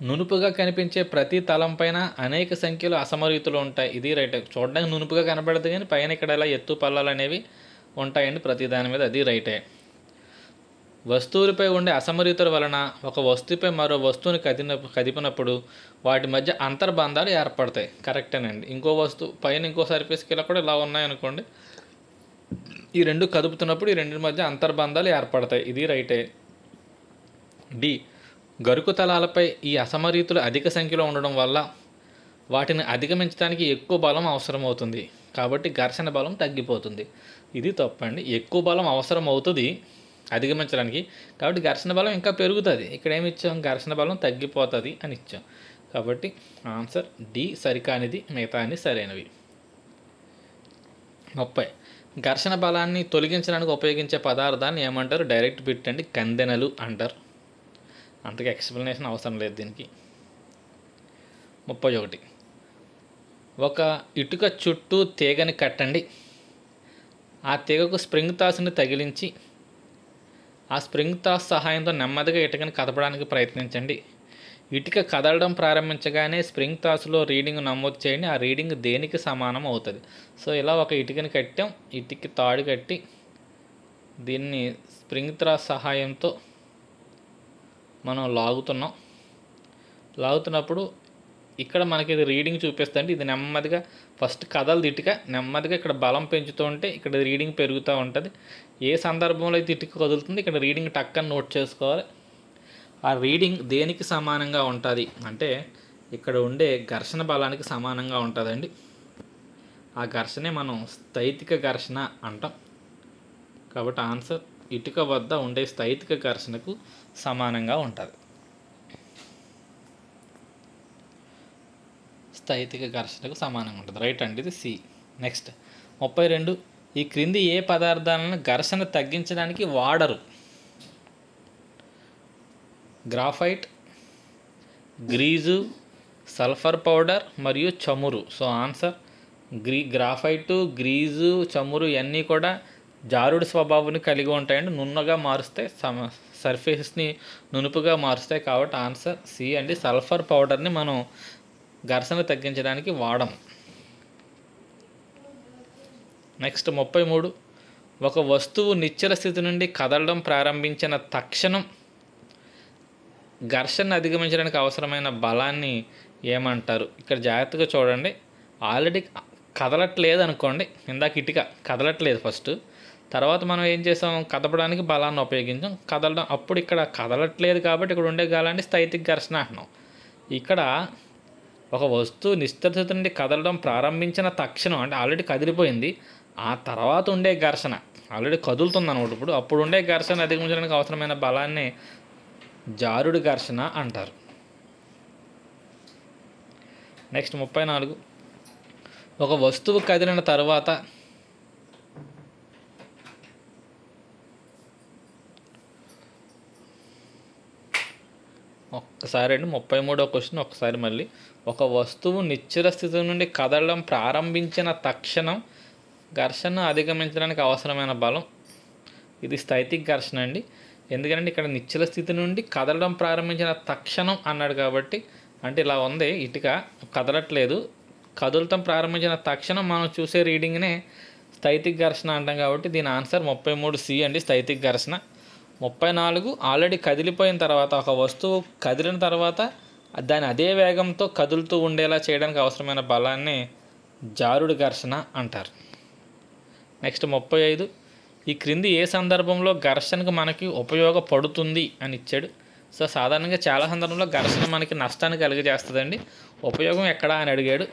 నునుపుగా కనిపించే ప్రతి తలం పైన అనేక సంఖ్యలో అసమరీతులు ఉంటాయి. ఇది రైట్. చూడడానికి నునుపుగా కనబడదు కానీ పైన ఇక్కడ ఇలా ఎత్తు పల్లాలు అనేవి ఉంటాయండి ప్రతి దాని మీద. అది రైటే. వస్తువులపై ఉండే అసమరీతుల వలన ఒక వస్తువుపై మరో వస్తువుని కదిపినప్పుడు వాటి మధ్య అంతర్బంధాలు ఏర్పడతాయి. కరెక్టేనండి. ఇంకో వస్తువు పైన ఇంకో సర్ఫేస్ కింద కూడా ఇలా ఉన్నాయనుకోండి, ఈ రెండు కదుపుతున్నప్పుడు ఈ రెండింటి మధ్య అంతర్బంధాలు ఏర్పడతాయి. ఇది రైటే. డి, గరుకు తలాలపై ఈ అసమరీతులు అధిక సంఖ్యలో ఉండడం వల్ల వాటిని అధిగమించడానికి ఎక్కువ బలం అవసరమవుతుంది. కాబట్టి ఘర్షణ బలం తగ్గిపోతుంది. ఇది తప్పండి. ఎక్కువ బలం అవసరం అవుతుంది అధిగమించడానికి, కాబట్టి ఘర్షణ బలం ఇంకా పెరుగుతుంది. ఇక్కడ ఏమి ఇచ్చాం? ఘర్షణ బలం తగ్గిపోతుంది అని ఇచ్చాం. కాబట్టి ఆన్సర్ డి సరికానిది, మిగతా అన్ని సరైనవి. 30, ఘర్షణ బలాన్ని తొలగించడానికి ఉపయోగించే పదార్థాన్ని ఏమంటారు? డైరెక్ట్ బిట్ అండి, కందెనలు అంటారు. అంతగా ఎక్స్ప్లెనేషన్ అవసరం లేదు దీనికి. 31, ఒక ఇటుక చుట్టూ తీగని కట్టండి. ఆ తీగకు స్ప్రింగ్ తాసుని తగిలించి ఆ స్ప్రింగ్ తాస్ సహాయంతో నెమ్మదిగా ఇటుకని కదపడానికి ప్రయత్నించండి. ఇటుక కదలడం ప్రారంభించగానే స్ప్రింగ్ తాసులో రీడింగ్ నమోదు చేయండి. ఆ రీడింగ్ దేనికి సమానం అవుతుంది? సో ఇలా ఒక ఇటుకని కట్టాం, ఇటుకి తాడు కట్టి దీన్ని స్ప్రింగ్ తాస్ సహాయంతో మనం లాగుతున్నప్పుడు ఇక్కడ మనకి ఇది రీడింగ్ చూపిస్తుంది. ఇది నెమ్మదిగా ఫస్ట్ కదలదు ఇటుక, నెమ్మదిగా ఇక్కడ బలం పెంచుతూ ఉంటే ఇక్కడ రీడింగ్ పెరుగుతూ ఉంటుంది. ఏ సందర్భంలో అయితే ఇటుక కదులుతుంది ఇక్కడ రీడింగ్ టక్కని నోట్ చేసుకోవాలి. ఆ రీడింగ్ దేనికి సమానంగా ఉంటుంది అంటే ఇక్కడ ఉండే ఘర్షణ బలానికి సమానంగా ఉంటుందండి. ఆ ఘర్షణే మనం స్థైతిక ఘర్షణ అంటాం. కాబట్టి ఆన్సర్ ఇటుక వద్ద ఉండే స్థైతిక ఘర్షణకు సమానంగా ఉంటుంది. స్థైతిక ఘర్షణకు సమానంగా ఉంటుంది. రైట్ అండి, ఇది సి. నెక్స్ట్ 32, ఈ క్రింది ఏ పదార్థాలను ఘర్షణ తగ్గించడానికి వాడరు? గ్రాఫైట్, గ్రీజు, సల్ఫర్ పౌడర్ మరియు చమురు. సో ఆన్సర్ గ్రాఫైటు, గ్రీజు, చమురు ఇవన్నీ కూడా జారుడు స్వభావాన్ని కలిగి ఉంటాయండి. నున్నగా మారుస్తాయి, సర్ఫేస్ని నునుపుగా మారుస్తాయి. కాబట్టి ఆన్సర్ సి అండి. సల్ఫర్ పౌడర్ని మనం ఘర్షణ తగ్గించడానికి వాడము. నెక్స్ట్ 33, ఒక వస్తువు నిశ్చల స్థితి నుండి కదలడం ప్రారంభించిన తక్షణం ఘర్షణ అధిగమించడానికి అవసరమైన బలాన్ని ఏమంటారు? ఇక్కడ జాగ్రత్తగా చూడండి. ఆల్రెడీ కదలట్లేదు అనుకోండి, ఇందాక ఇటుక కదలట్లేదు ఫస్ట్, తర్వాత మనం ఏం చేసాం? కదపడానికి బలాన్ని ఉపయోగించాం. కదలడం అప్పుడు ఇక్కడ కదలట్లేదు కాబట్టి ఇక్కడ ఉండే గాలాన్ని స్థైతిక ఘర్షణ అంటున్నాం. ఇక్కడ ఒక వస్తువు నిశ్చల స్థితి నుండి కదలడం ప్రారంభించిన తక్షణం అంటే ఆల్రెడీ కదిలిపోయింది, ఆ తర్వాత ఉండే ఘర్షణ ఆల్రెడీ కదులుతుంది అనమాట. ఇప్పుడు అప్పుడు ఉండే ఘర్షణ అధిగమించడానికి అవసరమైన బలాన్ని జారుడు ఘర్షణ అంటారు. నెక్స్ట్ 34, ఒక వస్తువు కదిలిన తర్వాత ఒక్కసారి అండి 33వ క్వశ్చన్ ఒకసారి మళ్ళీ. ఒక వస్తువు నిశ్చల స్థితి నుండి కదలడం ప్రారంభించిన తక్షణం ఘర్షణ అధిగమించడానికి అవసరమైన బలం, ఇది స్థైతిక ఘర్షణ అండి. ఎందుకంటే ఇక్కడ నిశ్చల స్థితి నుండి కదలడం ప్రారంభించిన తక్షణం అన్నాడు కాబట్టి, అంటే ఇలా ఉంది ఇటుక కదలట్లేదు, కదులటం ప్రారంభించిన తక్షణం మనం చూసే రీడింగ్నే స్థైతిక ఘర్షణ అంటాం. కాబట్టి దీని ఆన్సర్ 33 సి అండి, స్థైతిక ఘర్షణ. 34 ఆల్రెడీ కదిలిపోయిన తర్వాత ఒక వస్తువు కదిలిన తర్వాత దాని అదే వేగంతో కదులుతూ ఉండేలా చేయడానికి అవసరమైన బలాన్ని జారుడు ఘర్షణ అంటారు. నెక్స్ట్ 35 ఈ క్రింది ఏ సందర్భంలో ఘర్షణకు మనకి ఉపయోగపడుతుంది అని ఇచ్చాడు. సో సాధారణంగా చాలా సందర్భంలో ఘర్షణ మనకి నష్టాన్ని కలిగజేస్తుందండి. ఉపయోగం ఎక్కడా అని అడిగాడు.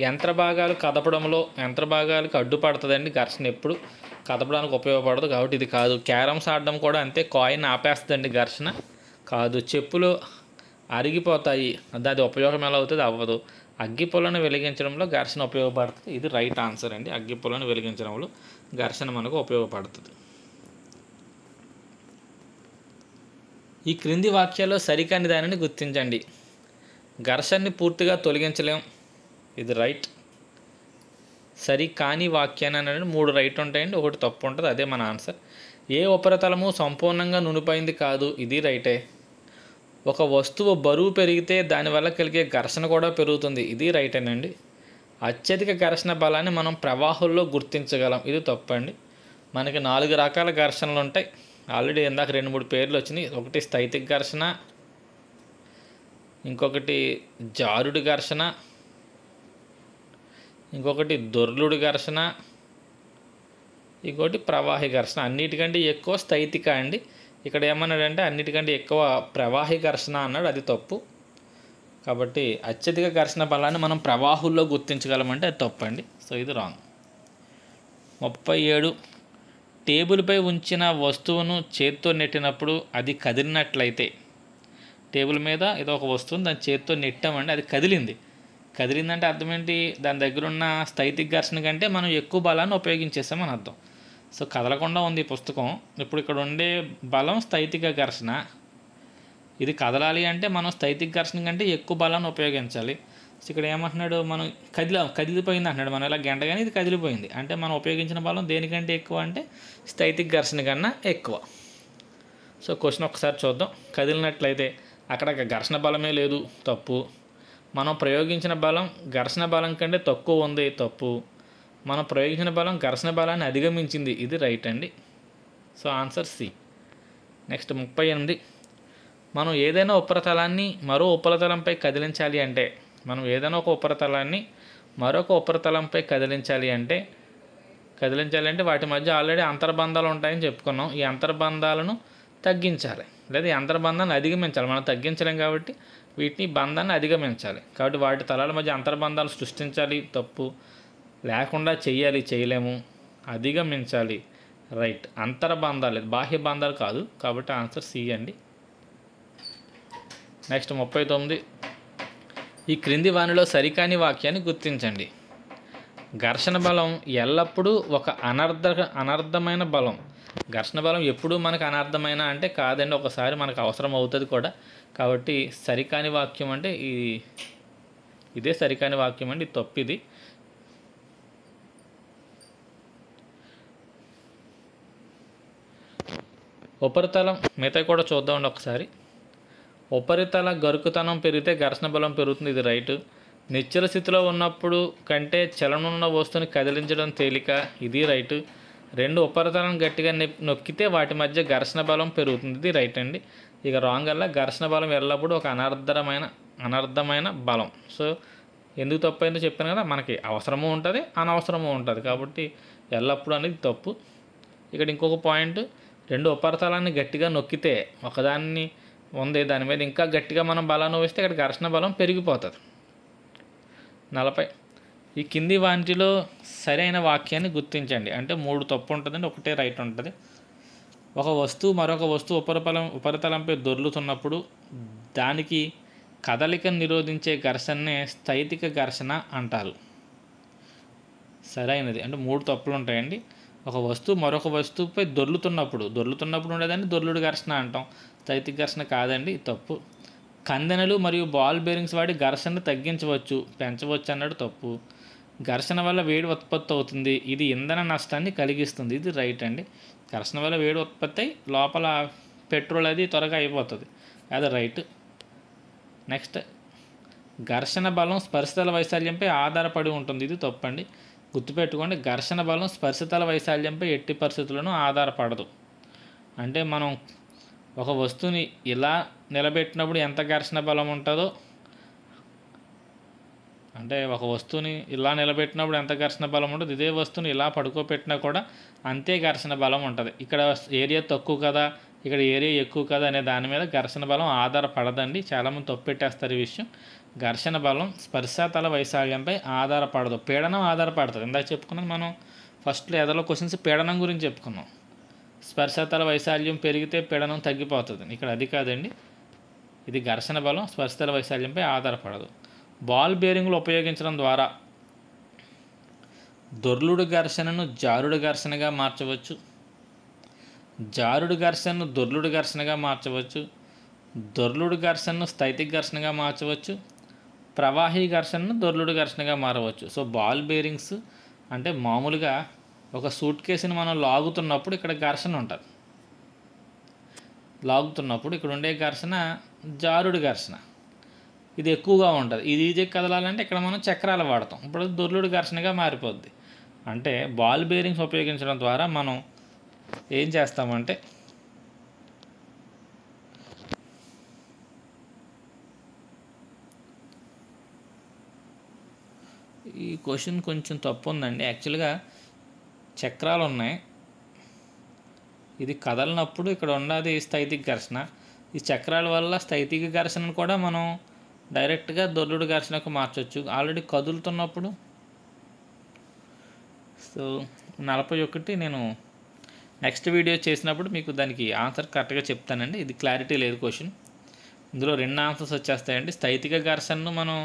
యంత్ర భాగాలు కదపడంలో యంత్ర భాగాలకు అడ్డుపడుతుందండి ఘర్షణ, ఎప్పుడు కదపడానికి ఉపయోగపడదు కాబట్టి ఇది కాదు. క్యారమ్స్ ఆడడం కూడా అంతే, కాయిన్ ఆపేస్తుందండి ఘర్షణ కాదు. చెప్పులు అరిగిపోతాయి, అది ఉపయోగం ఎలా అవుతుంది, అవ్వదు. అగ్గిపుల్లను వెలిగించడంలో ఘర్షణ ఉపయోగపడుతుంది, ఇది రైట్ ఆన్సర్ అండి. అగ్గిపుల్లను వెలిగించడంలో ఘర్షణ మనకు ఉపయోగపడుతుంది. ఈ క్రింది వాక్యాల్లో సరికాని దానిని గుర్తించండి. ఘర్షణని పూర్తిగా తొలగించలేం, ఇది రైట్. సరి కాని వాక్యాన్ని అనేది 3 రైట్ ఉంటాయండి, 1 తప్పు ఉంటుంది, అదే మన ఆన్సర్. ఏ ఉపరితలము సంపూర్ణంగా నునిపోయింది కాదు, ఇది రైటే. ఒక వస్తువు బరువు పెరిగితే దానివల్ల కలిగే ఘర్షణ కూడా పెరుగుతుంది, ఇది రైటేనండి. అత్యధిక ఘర్షణ బలాన్ని మనం ప్రవాహంలో గుర్తించగలం, ఇది తప్పండి. మనకి 4 రకాల ఘర్షణలు ఉంటాయి, ఆల్రెడీ ఇందాక 2-3 పేర్లు వచ్చినాయి. ఒకటి స్థైతిక ఘర్షణ, ఇంకొకటి జారుడు ఘర్షణ, ఇంకొకటి దొర్లుడు ఘర్షణ, ఇంకోటి ప్రవాహి ఘర్షణ. అన్నిటికంటే ఎక్కువ స్థైతిక అండి. ఇక్కడ ఏమన్నాడంటే అన్నిటికంటే ఎక్కువ ప్రవాహి ఘర్షణ అన్నాడు, అది తప్పు. కాబట్టి అత్యధిక ఘర్షణ బలాన్ని మనం ప్రవాహుల్లో గుర్తించగలమంటే అది తప్పండి. సో ఇది రాంగ్. 37 టేబుల్పై ఉంచిన వస్తువును చేత్తో నెట్టినప్పుడు అది కదిలినట్లయితే, టేబుల్ మీద ఏదో ఒక వస్తువుని దాని చేత్తో నెట్టామండి, అది కదిలిందంటే అర్థం ఏంటి, దాని దగ్గర ఉన్న స్థైతిక ఘర్షణ కంటే మనం ఎక్కువ బలాన్ని ఉపయోగించేసామని అర్థం. సో కదలకుండా ఉంది ఈ పుస్తకం. ఇప్పుడు ఇక్కడ ఉండే బలం స్థైతిక ఘర్షణ, ఇది కదలాలి అంటే మనం స్థైతిక ఘర్షణ కంటే ఎక్కువ బలాన్ని ఉపయోగించాలి. సో ఇక్కడ ఏమంటున్నాడు, మనం కదిలిపోయింది అంటున్నాడు. మనం ఇలా గంటగానే ఇది కదిలిపోయింది అంటే మనం ఉపయోగించిన బలం దేనికంటే ఎక్కువ అంటే స్థైతిక ఘర్షణ కన్నా ఎక్కువ. సో క్వశ్చన్ ఒకసారి చూద్దాం. కదిలినట్లయితే అక్కడ ఘర్షణ బలమే లేదు, తప్పు. మనం ప్రయోగించిన బలం ఘర్షణ బలం కంటే తక్కువ ఉంది, తప్పు. మనం ప్రయోగించిన బలం ఘర్షణ బలాన్ని అధిగమించింది, ఇది రైట్ అండి. So answer C. నెక్స్ట్ 38 మనం ఏదైనా ఉపరితలాన్ని మరో ఉపరితలంపై కదిలించాలి అంటే, మరొక ఉపరితలంపై కదిలించాలి అంటే వాటి మధ్య ఆల్రెడీ అంతర్బంధాలు ఉంటాయని చెప్పుకున్నాం. ఈ అంతర్బంధాలను తగ్గించాలి లేదా ఈ అంతర్బంధాన్ని అధిగమించాలి. మనం తగ్గించలేం కాబట్టి వీటిని బంధాన్ని అధిగమించాలి. కాబట్టి వాటి తలాల మధ్య అంతర్బంధాలు సృష్టించాలి, తప్పు. లేకుండా చేయలేము, అధిగమించాలి, రైట్. అంతర్బంధాలు, బాహ్య బంధాలు కాదు, కాబట్టి ఆన్సర్ సి అండి. నెక్స్ట్ 39 ఈ క్రింది వానిలో సరికాని వాక్యాన్ని గుర్తించండి. ఘర్షణ బలం ఎల్లప్పుడూ ఒక అనర్థమైన బలం. ఘర్షణ బలం ఎప్పుడూ మనకు అనర్థమైన అంటే కాదండి, ఒకసారి మనకు అవసరం అవుతుంది కూడా. కాబట్టి సరికాని వాక్యం అంటే ఇదే సరికాని వాక్యం అండి, తప్పు ఇది. ఉపరితలం మిగతా కూడా చూద్దామండి ఒకసారి. ఉపరితల గరుకుతనం పెరిగితే ఘర్షణ బలం పెరుగుతుంది, ఇది రైట్. నిశ్చల స్థితిలో ఉన్నప్పుడు కంటే చలనమున్న వస్తువుని కదిలించడం తేలిక, ఇది రైట్. 2 ఉపరితలను గట్టిగా నొక్కితే వాటి మధ్య ఘర్షణ బలం పెరుగుతుంది, ఇది రైట్ అండి. ఇక రాంగ్ అలా ఘర్షణ బలం ఎల్లప్పుడూ ఒక అనర్థమైన బలం. సో ఎందుకు తప్పు అయిందో చెప్పాను కదా, మనకి అవసరము ఉంటుంది, అనవసరము ఉంటుంది, కాబట్టి ఎల్లప్పుడూ అనేది తప్పు. ఇక్కడ ఇంకొక పాయింట్, 2 ఉపరితలాన్ని గట్టిగా నొక్కితే ఒకదాన్ని ఉంది దాని మీద ఇంకా గట్టిగా మనం బలాన్ని వేస్తే ఇక్కడ ఘర్షణ బలం పెరిగిపోతుంది. 40 ఈ కింది వాటిలో సరైన వాక్యాన్ని గుర్తించండి. అంటే 3 తప్పు ఉంటుందండి, ఒకటే రైట్ ఉంటుంది. ఒక వస్తువు మరొక వస్తువు ఉపరితలంపై దొర్లుతున్నప్పుడు దానికి కదలికను నిరోధించే ఘర్షణనే స్థైతిక ఘర్షణ అంటారు. సరైనది. అంటే 3 తప్పులు ఉంటాయండి. ఒక వస్తువు మరొక వస్తువుపై దొర్లుతున్నప్పుడు ఉండేదాన్ని దొర్లుడు ఘర్షణ అంటాం, స్థైతిక ఘర్షణ కాదండి, తప్పు. కందెనలు మరియు బాల్ బేరింగ్స్ వాడి ఘర్షణను తగ్గించవచ్చు, పెంచవచ్చు అన్నాడు, తప్పు. ఘర్షణ వల్ల వేడి ఉత్పత్తి అవుతుంది, ఇది ఇంధన నష్టాన్ని కలిగిస్తుంది, ఇది రైట్ అండి. ఘర్షణ వల్ల వేడి ఉత్పత్తి అయి లోపల పెట్రోల్ అది త్వరగా అయిపోతుంది, అది రైట్. నెక్స్ట్ ఘర్షణ బలం స్పర్శతల వైశాల్యంపై ఆధారపడి ఉంటుంది, ఇది తప్పండి. గుర్తుపెట్టుకోండి, ఘర్షణ బలం స్పర్శతల వైశాల్యంపై ఎట్టి పరిస్థితులను ఆధారపడదు. అంటే మనం ఒక వస్తువుని ఇలా నిలబెట్టినప్పుడు ఎంత ఘర్షణ బలం ఉంటుందో, అంటే ఒక వస్తువుని ఇలా నిలబెట్టినప్పుడు ఎంత ఘర్షణ బలం ఉంటుంది, ఇదే వస్తువుని ఇలా పడుకోబెట్టినా కూడా అంతే ఘర్షణ బలం ఉంటుంది. ఇక్కడ ఏరియా తక్కువ కదా, ఇక్కడ ఏరియా ఎక్కువ కదా అనే దాని మీద ఘర్షణ బలం ఆధారపడదండి. చాలామంది తప్పెట్టేస్తారు ఈ విషయం. ఘర్షణ బలం స్పర్శతల వైశాల్యంపై ఆధారపడదు, పీడనం ఆధారపడుతుంది. ఇందాక చెప్పుకున్నాం మనం ఫస్ట్లో ఎదలో క్వశ్చన్స్ పీడనం గురించి చెప్పుకున్నాం. స్పర్శతల వైశాల్యం పెరిగితే పీడనం తగ్గిపోతుంది. ఇక్కడ అది కాదండి, ఇది ఘర్షణ బలం స్పర్శతల వైశాల్యంపై ఆధారపడదు. బాల్ బేరింగ్లు ఉపయోగించడం ద్వారా దొర్లుడు ఘర్షణను జారుడు ఘర్షణగా మార్చవచ్చు, జారుడు ఘర్షణను దొర్లుడు ఘర్షణగా మార్చవచ్చు, దొర్లుడు ఘర్షణను స్థైతిక ఘర్షణగా మార్చవచ్చు, ప్రవాహీ ఘర్షణను దొర్లుడు ఘర్షణగా మారవచ్చు. సో బాల్ బేరింగ్స్ అంటే మామూలుగా ఒక సూట్ కేసుని మనం లాగుతున్నప్పుడు ఇక్కడ ఘర్షణ ఉంటుంది, లాగుతున్నప్పుడు ఇక్కడ ఉండే ఘర్షణ జారుడు ఘర్షణ, ఇది ఎక్కువగా ఉంటుంది. ఇది ఈజీ కదలాలంటే ఇక్కడ మనం చక్రాలు వాడతాం, ఇప్పుడు దొర్లుడు ఘర్షణగా మారిపోద్ది. అంటే బాల్ బేరింగ్స్ ఉపయోగించడం ద్వారా మనం ఏం చేస్తామంటే ఈ క్వశ్చన్ కొంచెం తప్పు ఉందండి. యాక్చువల్గా చక్రాలు ఉన్నాయి, ఇది కదలనప్పుడు ఇక్కడ ఉన్నది స్థైతిక ఘర్షణ. ఈ చక్రాల వల్ల స్థైతిక ఘర్షణను కూడా మనం డైరెక్ట్గా దొర్లుడు ఘర్షణకు మార్చవచ్చు ఆల్రెడీ కదులుతున్నప్పుడు. సో 41 నేను నెక్స్ట్ వీడియో చేసినప్పుడు మీకు దానికి ఆన్సర్ కరెక్ట్గా చెప్తానండి. ఇది క్లారిటీ లేదు క్వశ్చన్, ఇందులో 2 ఆన్సర్స్ వచ్చేస్తాయండి. స్థైతిక ఘర్షణను మనం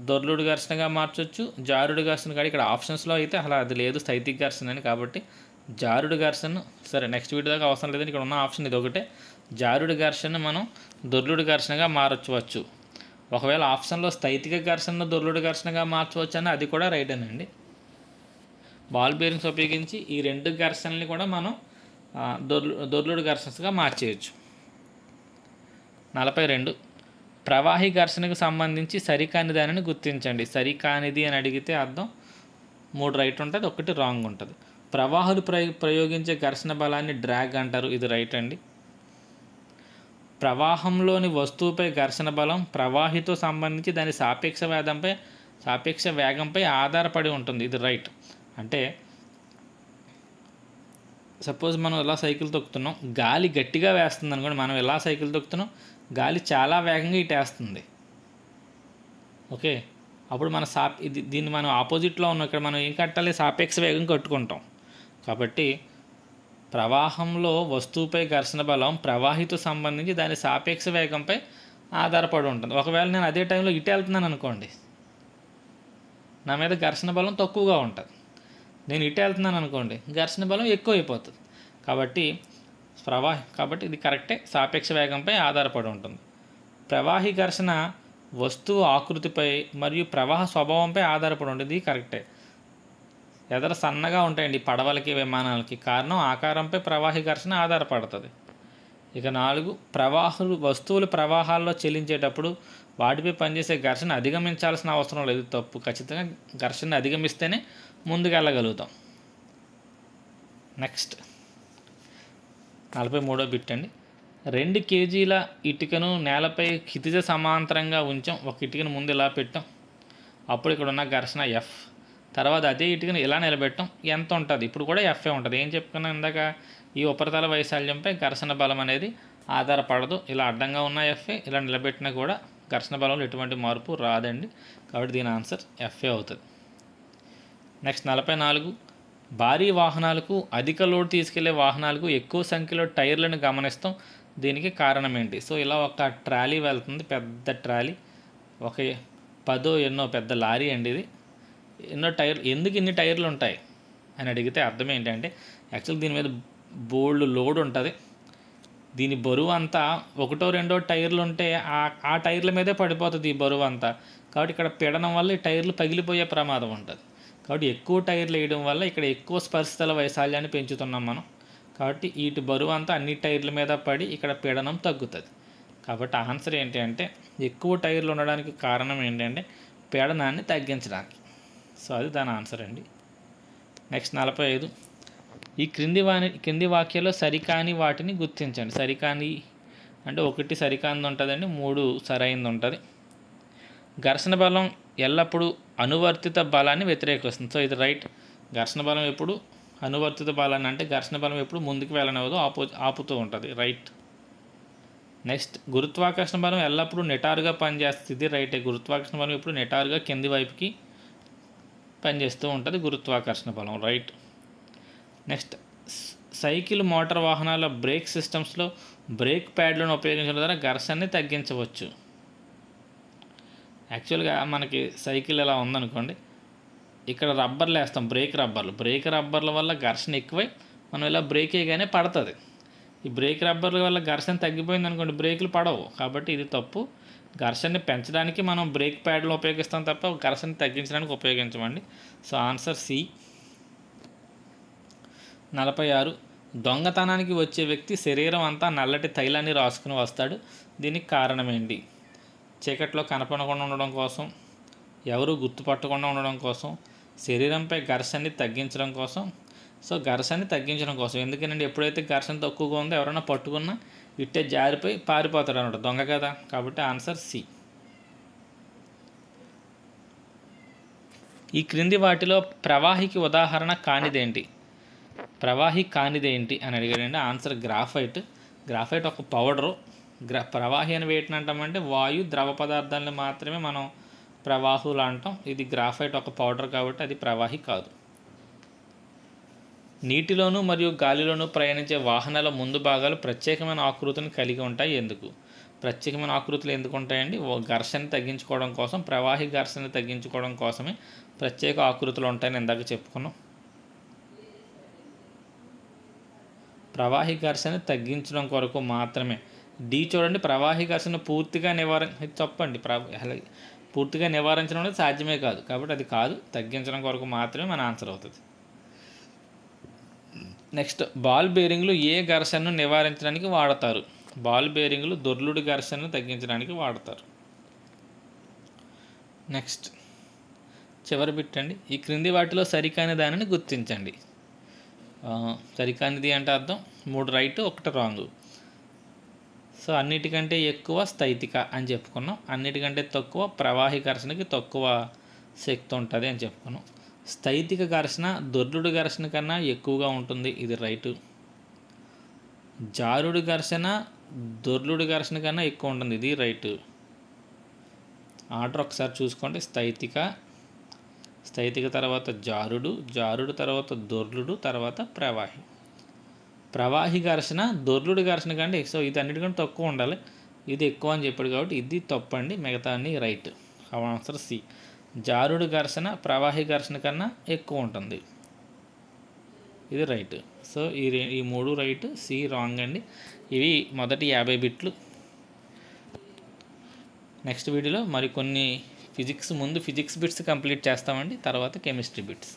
దొర్లుడు ఘర్షణగా మార్చవచ్చు, జారుడు ఘర్షణ కాదు. ఇక్కడ ఆప్షన్స్లో అయితే అలా అది లేదు స్థైతిక ఘర్షణ అని, కాబట్టి జారుడు ఘర్షణ సరే నెక్స్ట్ వీడియో దాకా అవసరం లేదని ఇక్కడ ఉన్న ఆప్షన్ ఇది ఒకటే. జారుడు ఘర్షణ మనం దొర్లుడు ఘర్షణగా మార్చవచ్చు. ఒకవేళ ఆప్షన్లో స్థైతిక ఘర్షణను దొర్లుడు ఘర్షణగా మార్చవచ్చు అని అది కూడా రైటేనండి. బాల్ బేరింగ్స్ ఉపయోగించి ఈ 2 ఘర్షణల్ని కూడా మనం దొర్లుడు ఘర్షణగా మార్చేయచ్చు. 42 ప్రవాహి ఘర్షణకు సంబంధించి సరికాని దానిని గుర్తించండి. సరికానిది అని అడిగితే అర్థం 3 రైట్ ఉంటుంది, 1 రాంగ్ ఉంటుంది. ప్రవాహులు ప్రయోగించే ఘర్షణ బలాన్ని డ్రాగ్ అంటారు, ఇది రైట్ అండి. ప్రవాహంలోని వస్తువుపై ఘర్షణ బలం ప్రవాహితో సంబంధించి దాని సాపేక్ష వేగంపై ఆధారపడి ఉంటుంది, ఇది రైట్. అంటే సపోజ్ మనం ఇలా సైకిల్ తొక్కుతున్నాం, గాలి గట్టిగా వేస్తుంది అనుకోండి, మనం ఎలా సైకిల్ తొక్కుతున్నాం, గాలి చాలా వేగంగా ఇటేస్తుంది. ఓకే, అప్పుడు మన దీన్ని మనం ఆపోజిట్లో ఉన్నాం, ఇక్కడ మనం ఏం కట్టాలి, సాపేక్ష వేగం కట్టుకుంటాం. కాబట్టి ప్రవాహంలో వస్తువుపై ఘర్షణ బలం ప్రవాహితో సంబంధించి దాని సాపేక్ష వేగంపై ఆధారపడి ఉంటుంది. ఒకవేళ నేను అదే టైంలో ఇటు వెళ్తున్నాను అనుకోండి, నా మీద ఘర్షణ బలం తక్కువగా ఉంటుంది. నేను ఇటు వెళ్తున్నాను అనుకోండి, ఘర్షణ బలం ఎక్కువ అయిపోతుంది. కాబట్టి ఇది కరెక్టే, సాపేక్ష వేగంపై ఆధారపడి ఉంటుంది. ప్రవాహి ఘర్షణ వస్తువు ఆకృతిపై మరియు ప్రవాహ స్వభావంపై ఆధారపడి ఉంటుంది, ఇది కరెక్టే. ఎదర సన్నగా ఉంటాయండి పడవలకి విమానాలకి, కారణం ఆకారంపై ప్రవాహి ఘర్షణ ఆధారపడుతుంది. ఇక 4 వస్తువులు ప్రవాహాల్లో చెల్లించేటప్పుడు వాటిపై పనిచేసే ఘర్షణ అధిగమించాల్సిన అవసరం లేదు, తప్పు. ఖచ్చితంగా ఘర్షణ అధిగమిస్తేనే ముందుకు వెళ్ళగలుగుతాం. నెక్స్ట్ 43వ బిట్ అండి. 2 kgల ఇటుకను నేలపై క్షితిజ సమాంతరంగా ఉంచాం, ఒక ఇటుకను ముందు ఇలా పెట్టాం, అప్పుడు ఇక్కడ ఉన్న ఘర్షణ ఎఫ్. తర్వాత అదే ఇటుకను ఇలా నిలబెట్టాం, ఎంత ఉంటుంది, ఇప్పుడు కూడా ఎఫ్ఏ ఉంటుంది. ఏం చెప్పుకున్నాం ఇందాక, ఈ ఉపరితల వైశాల్యంపై ఘర్షణ బలం అనేది ఆధారపడదు. ఇలా అడ్డంగా ఉన్న ఎఫ్ఏ, ఇలా నిలబెట్టినా కూడా ఘర్షణ బలంలో ఎటువంటి మార్పు రాదండి. కాబట్టి దీని ఆన్సర్ ఎఫ్ఏ అవుతుంది. నెక్స్ట్ 44 భారీ వాహనాలకు అధిక లోడ్ తీసుకెళ్లే వాహనాలకు ఎక్కువ సంఖ్యలో టైర్లను గమనిస్తాం, దీనికి కారణం ఏంటి? సో ఇలా ఒక ట్రాలీ వెళ్తుంది, పెద్ద ట్రాలీ, ఒక 10 ఎన్నో పెద్ద లారీ అండి ఇది. ఎన్నో టైర్లు, ఎందుకు ఇన్ని టైర్లు ఉంటాయి అని అడిగితే అర్థం ఏంటంటే, యాక్చువల్ దీని మీద బోల్డ్ లోడ్ ఉంటుంది. దీని బరువు అంతా 1-2 టైర్లు ఉంటే ఆ టైర్ల మీదే పడిపోతుంది ఈ బరువు అంతా. కాబట్టి ఇక్కడ పీడనం వల్ల ఈ టైర్లు పగిలిపోయే ప్రమాదం ఉంటుంది. కాబట్టి ఎక్కువ టైర్లు వేయడం వల్ల ఇక్కడ ఎక్కువ స్పర్శతల వైశాల్యాన్ని పెంచుతున్నాం మనం. కాబట్టి వీటి బరువు అంతా అన్ని టైర్ల మీద పడి ఇక్కడ పీడనం తగ్గుతుంది. కాబట్టి ఆన్సర్ ఏంటి అంటే, ఎక్కువ టైర్లు ఉండడానికి కారణం ఏంటంటే పీడనాన్ని తగ్గించడానికి. సో అది దాని ఆన్సర్ అండి. నెక్స్ట్ 45 ఈ క్రింది వాక్యాల్లో సరికాని వాటిని గుర్తించండి. సరికాని అంటే 1 సరికానిది ఉంటుందండి, 3 సరైనది ఉంటుంది. ఘర్షణ బలం ఎల్లప్పుడూ అనువర్తిత బలాన్ని వ్యతిరేకిస్తుంది. సో ఇది రైట్. ఘర్షణ బలం ఎప్పుడు అనువర్తిత బలాన్ని, అంటే ఘర్షణ బలం ఎప్పుడు ముందుకు వెళ్ళనివ్వదు, ఆపుతూ ఉంటుంది. రైట్. నెక్స్ట్, గురుత్వాకర్షణ బలం ఎల్లప్పుడూ నిటారుగా పనిచేస్తుంది. ఇది రైటే. గురుత్వాకర్షణ బలం ఎప్పుడు నిటారుగా కింది వైపుకి పనిచేస్తూ ఉంటుంది గురుత్వాకర్షణ బలం. రైట్. నెక్స్ట్, సైకిల్ మోటార్ వాహనాల బ్రేక్ సిస్టమ్స్లో బ్రేక్ ప్యాడ్లను ఉపయోగించడం ద్వారా ఘర్షణని తగ్గించవచ్చు. యాక్చువల్గా మనకి సైకిల్ ఎలా ఉందనుకోండి, ఇక్కడ రబ్బర్లు వేస్తాం, బ్రేక్ రబ్బర్ల వల్ల ఘర్షణ ఎక్కువై మనం ఇలా బ్రేక్ వేయగానే పడుతుంది. ఈ బ్రేక్ రబ్బర్ల వల్ల ఘర్షణ తగ్గిపోయింది అనుకోండి, బ్రేకులు పడవు. కాబట్టి ఇది తప్పు. ఘర్షణని పెంచడానికి మనం బ్రేక్ ప్యాడ్లు ఉపయోగిస్తాం తప్ప ఘర్షణ తగ్గించడానికి ఉపయోగించమండి. So answer C. 46, దొంగతనానికి వచ్చే వ్యక్తి శరీరం అంతా నల్లటి తైలాన్ని రాసుకుని వస్తాడు. దీనికి కారణం ఏంటి? చీకట్లో కనపడకుండా ఉండడం కోసం, ఎవరు గుర్తుపట్టకుండా ఉండడం కోసం, శరీరంపై ఘర్షణని తగ్గించడం కోసం. సో ఘర్షణని తగ్గించడం కోసం. ఎందుకంటే ఎప్పుడైతే ఘర్షణ తక్కువగా ఉందో ఎవరైనా పట్టుకున్నా ఇట్టే జారిపోయి పారిపోతాడు అనమాట, దొంగ కదా. కాబట్టి ఆన్సర్ సి. ఈ క్రింది వాటిలో ప్రవాహికి ఉదాహరణ కానిదేంటి? ప్రవాహి కానిదేంటి అని అడిగాడండి. Answer graphite. గ్రాఫైట్ ఒక పౌడరు. ప్రవాహి అని వేటిని అంటామంటే వాయు ద్రవ పదార్థాలను మాత్రమే మనం ప్రవాహులు అంటాం. ఇది గ్రాఫైట్ ఒక పౌడర్ కాబట్టి అది ప్రవాహి కాదు. నీటిలోను మరియు గాలిలోను ప్రయాణించే వాహనాల ముందు భాగాలు ప్రత్యేకమైన ఆకృతిని కలిగి ఉంటాయి. ఎందుకు? ప్రత్యేకమైన ఆకృతులు ఎందుకు ఉంటాయండి? ఘర్షణ తగ్గించుకోవడం కోసం, ప్రవాహి ఘర్షణ తగ్గించుకోవడం కోసమే ప్రత్యేక ఆకృతులు ఉంటాయని ఇందాక చెప్పుకున్నాం. ప్రవాహి ఘర్షణ తగ్గించడం కొరకు మాత్రమే. డి చూడండి, ప్రవాహి ఘర్షణ పూర్తిగా తప్పండి. పూర్తిగా నివారించడం అనేది సాధ్యమే కాదు. కాబట్టి అది కాదు, తగ్గించడం కొరకు మాత్రమే మన ఆన్సర్ అవుతుంది. నెక్స్ట్, బాల్ బేరింగ్లు ఏ ఘర్షణను నివారించడానికి వాడతారు? బాల్ బేరింగ్లు దొర్లుడు ఘర్షణను తగ్గించడానికి వాడతారు. నెక్స్ట్, చివరి బిట్ అండి. ఈ క్రింది వాటిలో సరికాని దానిని గుర్తించండి. సరికానిది అంటే అర్థం 3 రైట్ 1 రాంగ్. సో అన్నిటికంటే ఎక్కువ స్థైతిక అని చెప్పుకున్నాం, అన్నిటికంటే తక్కువ ప్రవాహి ఘర్షణకి తక్కువ శక్తి ఉంటుంది అని చెప్పుకున్నాం. స్థైతిక ఘర్షణ దొర్లుడు ఘర్షణ కన్నా ఎక్కువగా ఉంటుంది. ఇది రైటు. జారుడు ఘర్షణ దొర్లుడు ఘర్షణ కన్నా ఎక్కువ ఉంటుంది. ఇది రైటు. ఆర్డర్ ఒకసారి చూసుకోండి. స్థైతిక తర్వాత జారుడు తర్వాత దొర్లుడు తర్వాత ప్రవాహి ఘర్షణ దొర్లుడు ఘర్షణ కంటే సో ఇది అన్నిటికంటే తక్కువ ఉండాలి, ఇది ఎక్కువ అని చెప్పాడు కాబట్టి ఇది తప్పండి, మిగతా అన్ని రైట్. Answer C. జారుడు ఘర్షణ ప్రవాహి ఘర్షణ కన్నా ఎక్కువ ఉంటుంది. ఇది రైట్. సో ఈ 3 రైట్, సి రాంగ్ అండి. ఇవి మొదటి 50 బిట్లు. నెక్స్ట్ వీడియోలో మరికొన్ని ఫిజిక్స్ బిట్స్ కంప్లీట్ చేస్తామండి, తర్వాత కెమిస్ట్రీ బిట్స్.